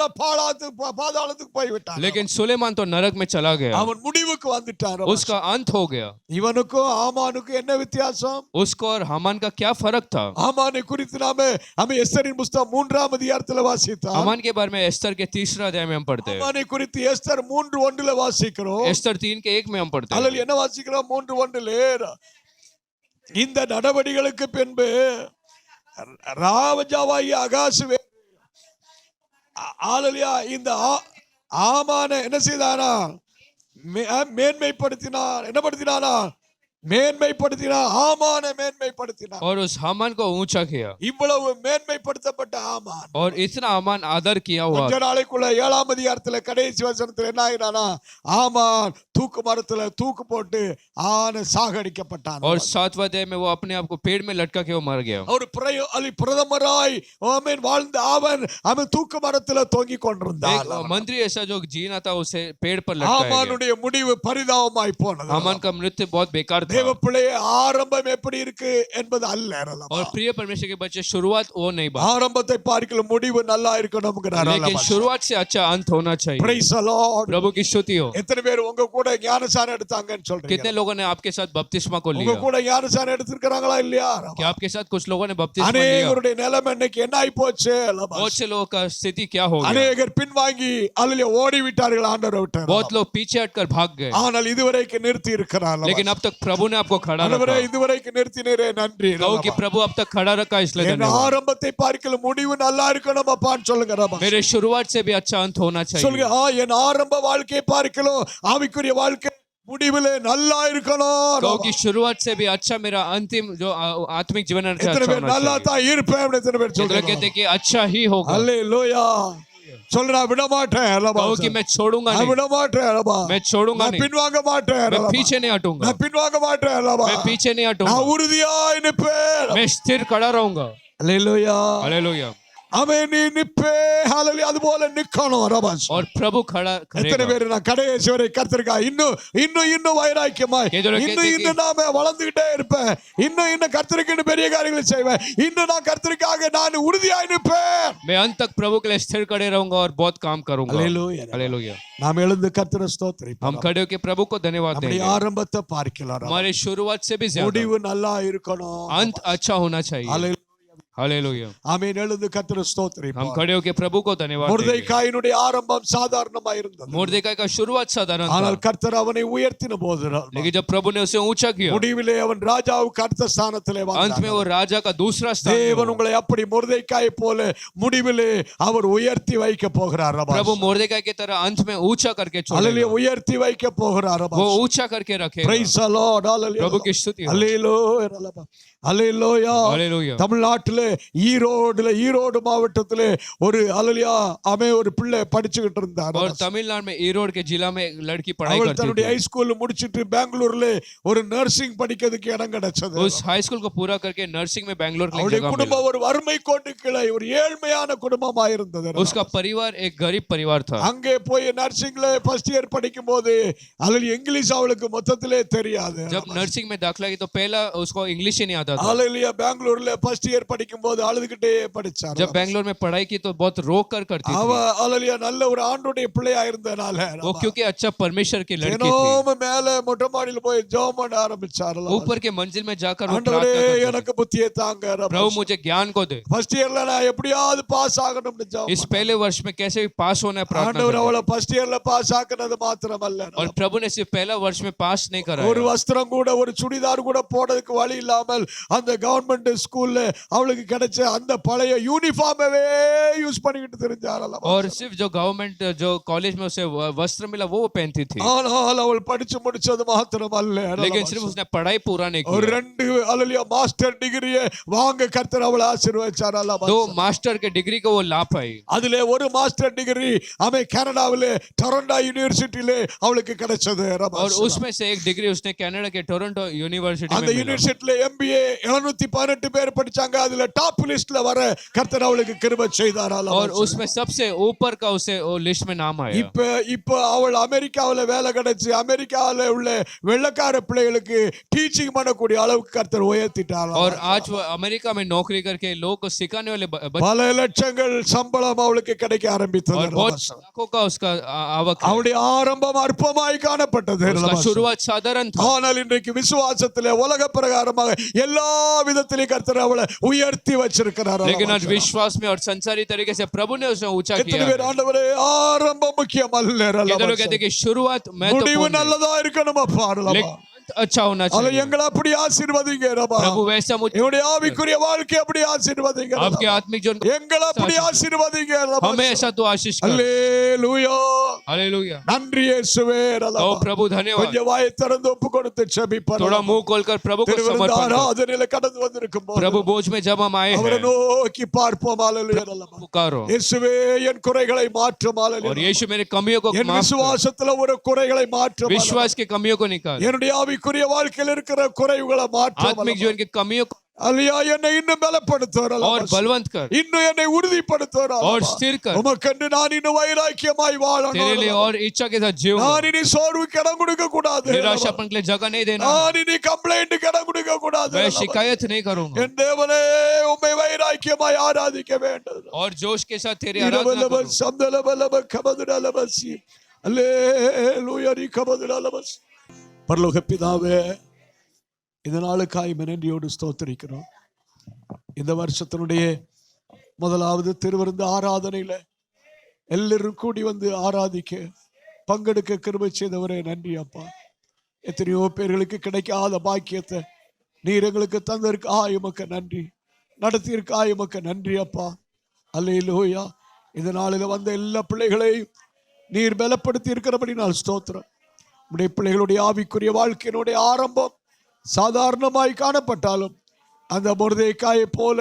பாதாளத்துக்கு போய் விட்டான். लेकिन सुलेमान तो नरक में चला गया, அவன் முடிவுக்கு வந்துட்டான். उसका अंत हो गया। இவனுக்கும் ஆமானுக்கும் என்ன வித்தியாசம்? उसको और हामान का क्या फर्क था? ஆமானை குறித்து நாம எஸ்தரின் புத்தகம் 3ஆம் அதிகாரத்தில் வாசித்தோம். हामान के बारे में एस्तर के 3 अध्याय में हम पढ़ते हैं। ஆமானை குறித்து எஸ்தர் 3:1 வாசிக்கிறோம். एस्तर 3:1 में हम पढ़ते हैं। அல்ல என்ன வாசிக்கிறோம்? 3:1 இந்த நடவடிக்கைகளுக்கு பின்பு ராஜாவாகிய அகாசுவே இந்த ஆமான என்ன செய்தானா? மேன்மைப்படுத்தினான். என்ன படுத்தினானா? மேன்மைப்படுத்தினான். ஆமான மேன்மைப்படுத்தினான். और उस हामान को ऊंचा किया। இவ்வளவு மேன்மைப்படுத்தப்பட்ட ஆமான் और इतना हामान आदर किया हुआ, கொஞ்ச நாளைக்குள்ள 7ஆம் அதிகாரத்துல கடைசி வசனத்துல என்ன ஆயினானா? ஆமான் தூக்கு மரத்துல தூக்கு போட்டு ஆன சாகடிக்கப்பட்டான். और 7वें अध्याय में वो अपने आप को पेड़ में लटका के वो मर गया। ஒரு பிரதமராய் ஆமென் வாழ்ந்த அவன் தூக்கு மரத்துல தொங்கிக் கொண்டிருந்தான். एक मंत्री ऐसा जो जीना था उसे पेड़ पर लटकाया गया। ஆமானுடைய முடிவு பரிதாபமாய் போனது. हामान का मृत्यु बहुत बेकार था। தேவ பிள்ளையே ஆரம்பம் எப்படி இருக்கு என்பது அல்ல. और प्रिय परमेश्वर के बच्चे, शुरुआत वो नहीं बात, ஆரம்பத்தை பார்க்கல முடிவு நல்லா இருக்கணும்ங்கறார். लेकिन शुरुआत से अच्छा अंत होना चाहिए। Praise the Lord. प्रभु की स्तुति हो। எத்தனை பேர் உங்க கூட ஞானசானம் எடுத்தாங்கன்னு சொல்றீங்க? कितने लोगों ने आपके साथ बपतिस्मा को உங்க लिया? கூட ஞானசானம் எடுத்துக்கறாங்களா இல்லையா? क्या आपके साथ कुछ लोगों ने बपतिस्मा लिया? அநேகருடைய நிலைமை இன்னைக்கு என்ன ஆயி போச்சு? बहुत से लोगों का स्थिति क्या हो गया? அநேகர் பின்வாங்கி அல்ல ஓடி விட்டார்கள், ஆண்டவரை விட்டார். बहुत लोग पीछे हटकर भाग गए, ஆனால் இதுவரைக்கும் நிறுத்தி இருக்கிறார். लेकिन अब तक प्रभु ने आपको खड़ा ஆண்டவரே रखा। இதுவரைக்கும் நிறுத்தினீரே நன்றி. कहो कि प्रभु अब तक खड़ा रखा, इसलिए என் धन्यवाद। ஆரம்பத்தை பார்க்கல முடிவு நல்லா இருக்கணும் அப்பான்னு சொல்லுங்க ரபா. मेरे शुरुआत से भी अच्छा अंत होना சொல்லுங்க चाहिए। என் ஆரம்ப வாழ்க்கையை பார்க்கலும் ஆவிக்குரிய வாழ்க்கை முடிவிலே நல்லா இருக்கணும். कहो कि शुरुआत से भी अच्छा मेरा अंतिम जो आत्मिक जीवन है, எத்தனை अच्छा பேர் होना நல்லா चाहिए। தான் இருப்பேன்? எத்தனை பேர் कितने लोग சொல்றாங்க? कहते हैं कि अच्छा ही होगा? அல்லேலூயா. சொல்றா விட மாட்டேன். कहो कि मैं छोड़ूंगा நான் नहीं, விட மாட்டேன் ரபா. मैं छोड़ूंगा நான் नहीं, பின்வாங்க மாட்டேன் मैं ரபா. पीछे नहीं हटूंगा, நான் பின்வாங்க மாட்டேன் ரபா. मैं पीछे नहीं हटूंगा, நான் உறுதியாய் நிற்பேன். मैं स्थिर खड़ा रहूंगा। அல்லேலூயா. हालेलुया। அவன் நீ நிப்பே. ஹalleluya. அது போல நிக்கணும் ரபா. और प्रभु खड़ा எத்தனை करेगा। பேர் நான் கடைசி வரை கர்த்தருக்கா இன்னும் வைராக்கியமாய் இன்னும் நாம வளர்ந்துகிட்டே இருப்பேன். இன்னும் கர்த்தருக்கு பெரிய காரியங்களை செய்வேன். இன்னும் நான் கர்த்தருக்காக நான் உறுதியாய் நிற்பேன். मैं अंत तक प्रभु के लिए स्थिर खड़े रहूंगा और बहुत काम करूंगा। அல்லேலூயா. हालेलुया। நாம் எழுந்து கர்த்தரை ஸ்தோத்திரிப்போம். हम खड़े होकर प्रभु को धन्यवाद நம்முடைய देंगे। ஆரம்பத்தை பார்க்கலாம். हमारे शुरुआत से भी ज्यादा முடிவு நல்லா இருக்கணும். अंत अच्छा होना चाहिए। அல்லேலூயா. हालेलुया। ஆமென். எழுந்து கர்த்தரை हम ஸ்தோத்திரிப்போம். खड़े होकर प्रभु को धन्यवाद देंगे। மொர்தெகாயினுடைய ஆரம்பம் சாதாரணமா இருந்தது. मुर्दೆಕಾய் का शुरुआत साधारण ஆனால் था, கர்த்தர் அவனை உயர்த்தின போது लेकिन जब प्रभु ने उसे ऊंचा किया, முடிவிலே அவன் ராஜாவுக்கு அடுத்த ஸ்தானத்திலே अंत வந்தான். में वो राजा का दूसरा स्थान में தேவன் हुआ। உங்களை அப்படி மொர்தெகாய் போல முடிவிலே அவர் உயர்த்தி வைக்க போகிறார். प्रभु मुर्दೆಕಾய் की तरह अंत में ऊंचा करके அல்லேலூயா. छोड़ेगा, உயர்த்தி வைக்க போகிறார். वो ऊंचा करके रखेगा। Praise the Lord. Hallelujah. प्रभु की स्तुति हो। அல்லேலூயா. அல்லேலூயா. हालेलुया। தமிழ்நாட்டிலே ஈரோடு மாவட்டத்திலே ஒரு அல்லேலூயா அவன் ஒரு பிள்ளை படிச்சுக்கிட்டு இருந்தார். और तमिलनाडु में ईरोड के जिला में एक लड़की पढ़ाई அவள் करती தன்னுடைய थी। ஹை ஸ்கூல் முடிச்சிட்டு பெங்களூர்ல ஒரு நர்சிங் படிக்கிறதுக்கு இடம் கிடைச்சது. उस हाई स्कूल को पूरा करके नर्सिंग में बैंगलोर के लिए அவளுடைய जगह मिला। குடும்பம் ஒரு வறுமை கோட்டு கீழே ஒரு ஏழ்மையான குடும்பமா இருந்தது. उसका परिवार एक गरीब परिवार था। அங்கே போய் நர்சிங்ல ஃபர்ஸ்ட் இயர் படிக்கும் போது அல்லது இங்கிலீஷ் அவளுக்கு மொத்தத்திலே தெரியாது. जब नर्सिंग में दाखिला की तो पहला उसको इंग्लिश ही नहीं आता था। அல்லேலூயா. பெங்களூர்ல ஃபர்ஸ்ட் இயர் படிக்கும் போது அழுதுகிட்டே படிச்சார். जब बैंगलोर में पढ़ाई की तो बहुत रोक कर करती அவ थी, அல்லேலூயா நல்ல ஒரு ஆண்டவருடைய பிள்ளையா இருந்தனால वो क्योंकि अच्छा परमेश्वर की लड़की थी। தினமும் மேல மொட்டை மாடியில போய் ஜெபம் பண்ண ஆரம்பிச்சார். ऊपर के मंजिल में जाकर वो ஆண்டவரே प्रार्थना करती थी, எனக்கு புத்தியை தாங்க. प्रभु मुझे ज्ञान को दे। ஃபர்ஸ்ட் இயர்ல நான் எப்படியாவது பாஸ் ஆகணும்னு ஜெபம் इस पहले वर्ष में कैसे भी पास होना है प्रार्थना ஆண்டவர் करते। அவளை ஃபர்ஸ்ட் இயர்ல பாஸ் ஆக்குனது மாத்திரமல்ல, और प्रभु ने सिर्फ पहला वर्ष में पास नहीं ஒரு कराया, வஸ்திரம் கூட ஒரு சுடிதார் கூட போடுறதுக்கு வழி இல்லாமல் அந்த கவர்மெண்ட் ஸ்கூல்ல அவளுக்கு அவளுக்கு கிடைச்ச அந்த பழைய யூனிஃபார்மவே யூஸ் பண்ணிக்கிட்டு தெரிஞ்சாரலாம். और सिर्फ जो गवर्नमेंट जो कॉलेज में उसे वस्त्र मिला वो पहनती थी, ஆனால் அவள் படிச்சு முடிச்சது மாத்திரம் அல்ல, लेकिन सिर्फ उसने पढ़ाई पूरा नहीं ஒரு किया। 2 அல்லேலூயா மாஸ்டர் டிகிரியை வாங்க கர்த்தர் அவளை ஆசீர்வதிச்சாரலாம். 2 मास्टर के डिग्री को वो ला पाई। அதிலே ஒரு மாஸ்டர் டிகிரி அவன் கனடாவிலே டொரண்டோ யூனிவர்சிட்டியிலே அவளுக்கு கிடைச்சது. और उसमें से एक डिग्री उसने कनाडा के टोरंटो यूनिवर्सिटी में அந்த मिला। யூனிவர்சிட்டியில MBA 718 பேர் படிச்சாங்க. அதுல டாப் லிஸ்ட்ல வர கர்த்தர் அவளுக்கு கிருபை செய்தாராம். और उसमें सबसे ऊपर का उसे लिस्ट में नाम आया। இப்ப அவள் அமெரிக்காவுல வேலை கிடைச்சு அமெரிக்காவுல உள்ள வெள்ளக்கார பிள்ளைகளுக்கு டீச்சிங் பண்ணக்கூடிய அளவுக்கு கர்த்தர் உயர்த்திட்டாராம். और आज वो अमेरिका में नौकरी करके लोगों को सिखाने वाले பல லட்சங்கள் சம்பளம் அவளுக்கு கிடைக்க ஆரம்பித்தது. और बहुत लाखों का उसका आवक है। அவளுடைய ஆரம்பம் அற்பமாய் காணப்பட்டது. उसका शुरुआत साधारण था, ஆனால் இன்றைக்கு விசுவாசத்திலே உலக பிரகாரமாக எல்லா விதத்திலும் கர்த்தர் அவளை உயர்த்தி வச்சிருக்கிறார். लेकिन आज विश्वास में और संसारी तरीके से प्रभु ने उसे ऊंचा எத்தனை किया பேர் है। ஆண்டவரே ஆரம்பம் முக்கியம் அல்ல, कितने लोग कहते हैं कि शुरुआत முடிவு महत्वपूर्ण है, நல்லதா இருக்கணும் அப்பா. लेकिन अंत अच्छा होना அல்ல चाहिए। எங்களை அப்படி ஆசீர்வதிங்க ரபா. प्रभु वैसा मुझे என்னுடைய ஆவிக்குரிய வாழ்க்கை அப்படி ஆசீர்வதிங்க ரபா. आपके आत्मिक जीवन को எங்களை அப்படி ஆசீர்வதிங்க ரபா. हमें ऐसा तो आशीष कर। அல்லேலூயா. हालेलुया। நன்றி இயேசுவே ரபா. ओ प्रभु धन्यवाद। கொஞ்சம் வாயை திறந்து ஒப்பு கொடுத்து ஜெபிப்போம். थोड़ा मुंह खोलकर प्रभु को समर्पण करो। ஆராதனையில கடந்து வந்திருக்கும் போது प्रभु बोझ में जब हम आए அவரை हैं நோக்கி பார்ப்போம். அல்லேலூயா ரபா. पुकारो, இயேசுவே என் குறைகளை மாற்றும். और அல்லேலூயா. यीशु मेरे कमियों को என் माफ कर। விசுவாசத்துல ஒரு குறைகளை மாற்றும். विश्वास की कमियों को निकाल, என்னுடைய ஆவிக்குரிய வாழ்க்கையில் இருக்கிற குறைவுகளை மாற்றும். आत्मिक जीवन की कमियों को அல்லேலூயா. என்னை இன்னும் பலப்படுத்துவார் और बलवंत कर இன்னும் என்னை உறுதிப்படுத்துவார். और स्थिर कर। உமக்கென்று நான் இன்னும் வைராக்கியமாய் तेरे வாழணும். लिए और इच्छा के साथ जीव। நான் இனி சோர்வுக்கு இடம் கொடுக்க கூடாது. निराशापन के लिए जगह नहीं देना। நான் இனி கம்ப்ளைண்ட்டுக்கு இடம் கொடுக்க கூடாது. मैं शिकायत नहीं करूंगा என் தேவனே உம்மை வைராக்கியமாய் ஆராதிக்க வேண்டும். और जोश के साथ तेरी आराधना करूं। சந்தலபலப கபதுடலபசி. அல்லேலூயா நீ கபதுடலபசி. பரலோக பிதாவே, இந்த நாளுக்காய் நன்றியோடு ஸ்தோத்திரிக்கிறோம். இந்த வருஷத்தினுடைய முதலாவது திருவிருந்து ஆராதனையில எல்லாரும் கூடி வந்து ஆராதிக்க பங்கெடுக்க கிருபை செய்தவரே நன்றி அப்பா. எத்தனையோ பேர்களுக்கு கிடைக்காத பாக்கியத்தை நீர் எங்களுக்கு தந்திருக்காய், உமக்கு நன்றி. நடத்தியிருக்காய், உமக்கு நன்றி அப்பா. அல்லேலூயா. இந்த நாளில் வந்த எல்லா பிள்ளைகளையும் நீர் பலப்படுத்தி இருக்கிறபடி நான் ஸ்தோத்திரம். உடைய பிள்ளைகளுடைய ஆவிக்குரிய வாழ்க்கையினுடைய ஆரம்பம் சாதாரணமாய் காணப்பட்டாலும் அந்த மொர்தெகாயை போல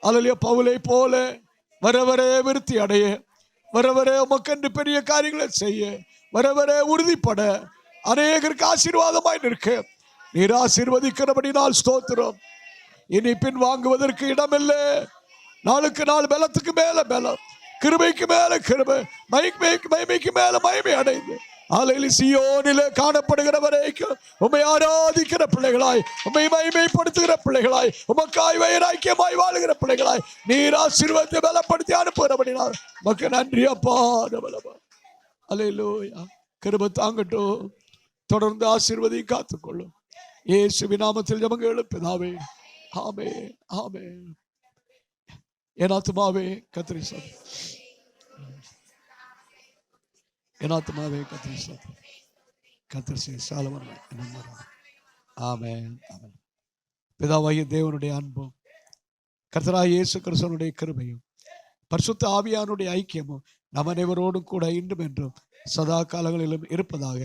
அல்லேலூயா பவுலை போல வர வர விருத்தி அடைய, வர வர உமக்கென்று பெரிய காரியங்களை செய்ய, வர வர உறுதிப்பட, அநேகருக்கு ஆசீர்வாதமாய் நிற்க நீர் ஆசீர்வதிக்கிறபடி நாள் ஸ்தோத்திரம். இனி பின் வாங்குவதற்கு இடமில்லை. நாளுக்கு நாள் பலத்துக்கு மேல பலம், கிருபைக்கு மேல கிருபை, மகிமைக்கு மேல மகிமை அடைந்து சீயோனிலே காணப்படுகிற வரைக்கும் உம்மை ஆராதிக்கிற பிள்ளைகளாய், உம்மை மகிமைப்படுத்துகிற பிள்ளைகளாய், உமக்காய் வைராக்கியமாய் வாழுகிற பிள்ளைகளாய் நீர் ஆசீர்வாதத்தை பலப்படுத்தி அனுப்புகிறபடினால் உமக்கு நன்றி அப்பா. அல்லேலூயா. கிருபை தாங்கட்டும். தொடர்ந்து ஆசீர்வதி காத்துக்கொள்ளும். இயேசுவின் நாமத்தில் ஜெபங்கள் பிதாவே. ஆமென், ஆமென். என் ஆத்துமாவே கர்த்தரை ஸ்தோத்திரி. என் ஆத்துமாவே கர்த்தரை ஸ்தோத்திரி. கர்த்தர் சாலமன் நம்பர். ஆமென், ஆமென். பிதாவாகிய தேவனுடைய அன்பும் கர்த்தராகிய இயேசு கிறிஸ்துவினுடைய கிருபையும் பரிசுத்த ஆவியானுடைய ஐக்கியமும் நம் அனைவரோடும் கூட இன்றும் என்றும் சதா காலங்களிலும் இருப்பதாக.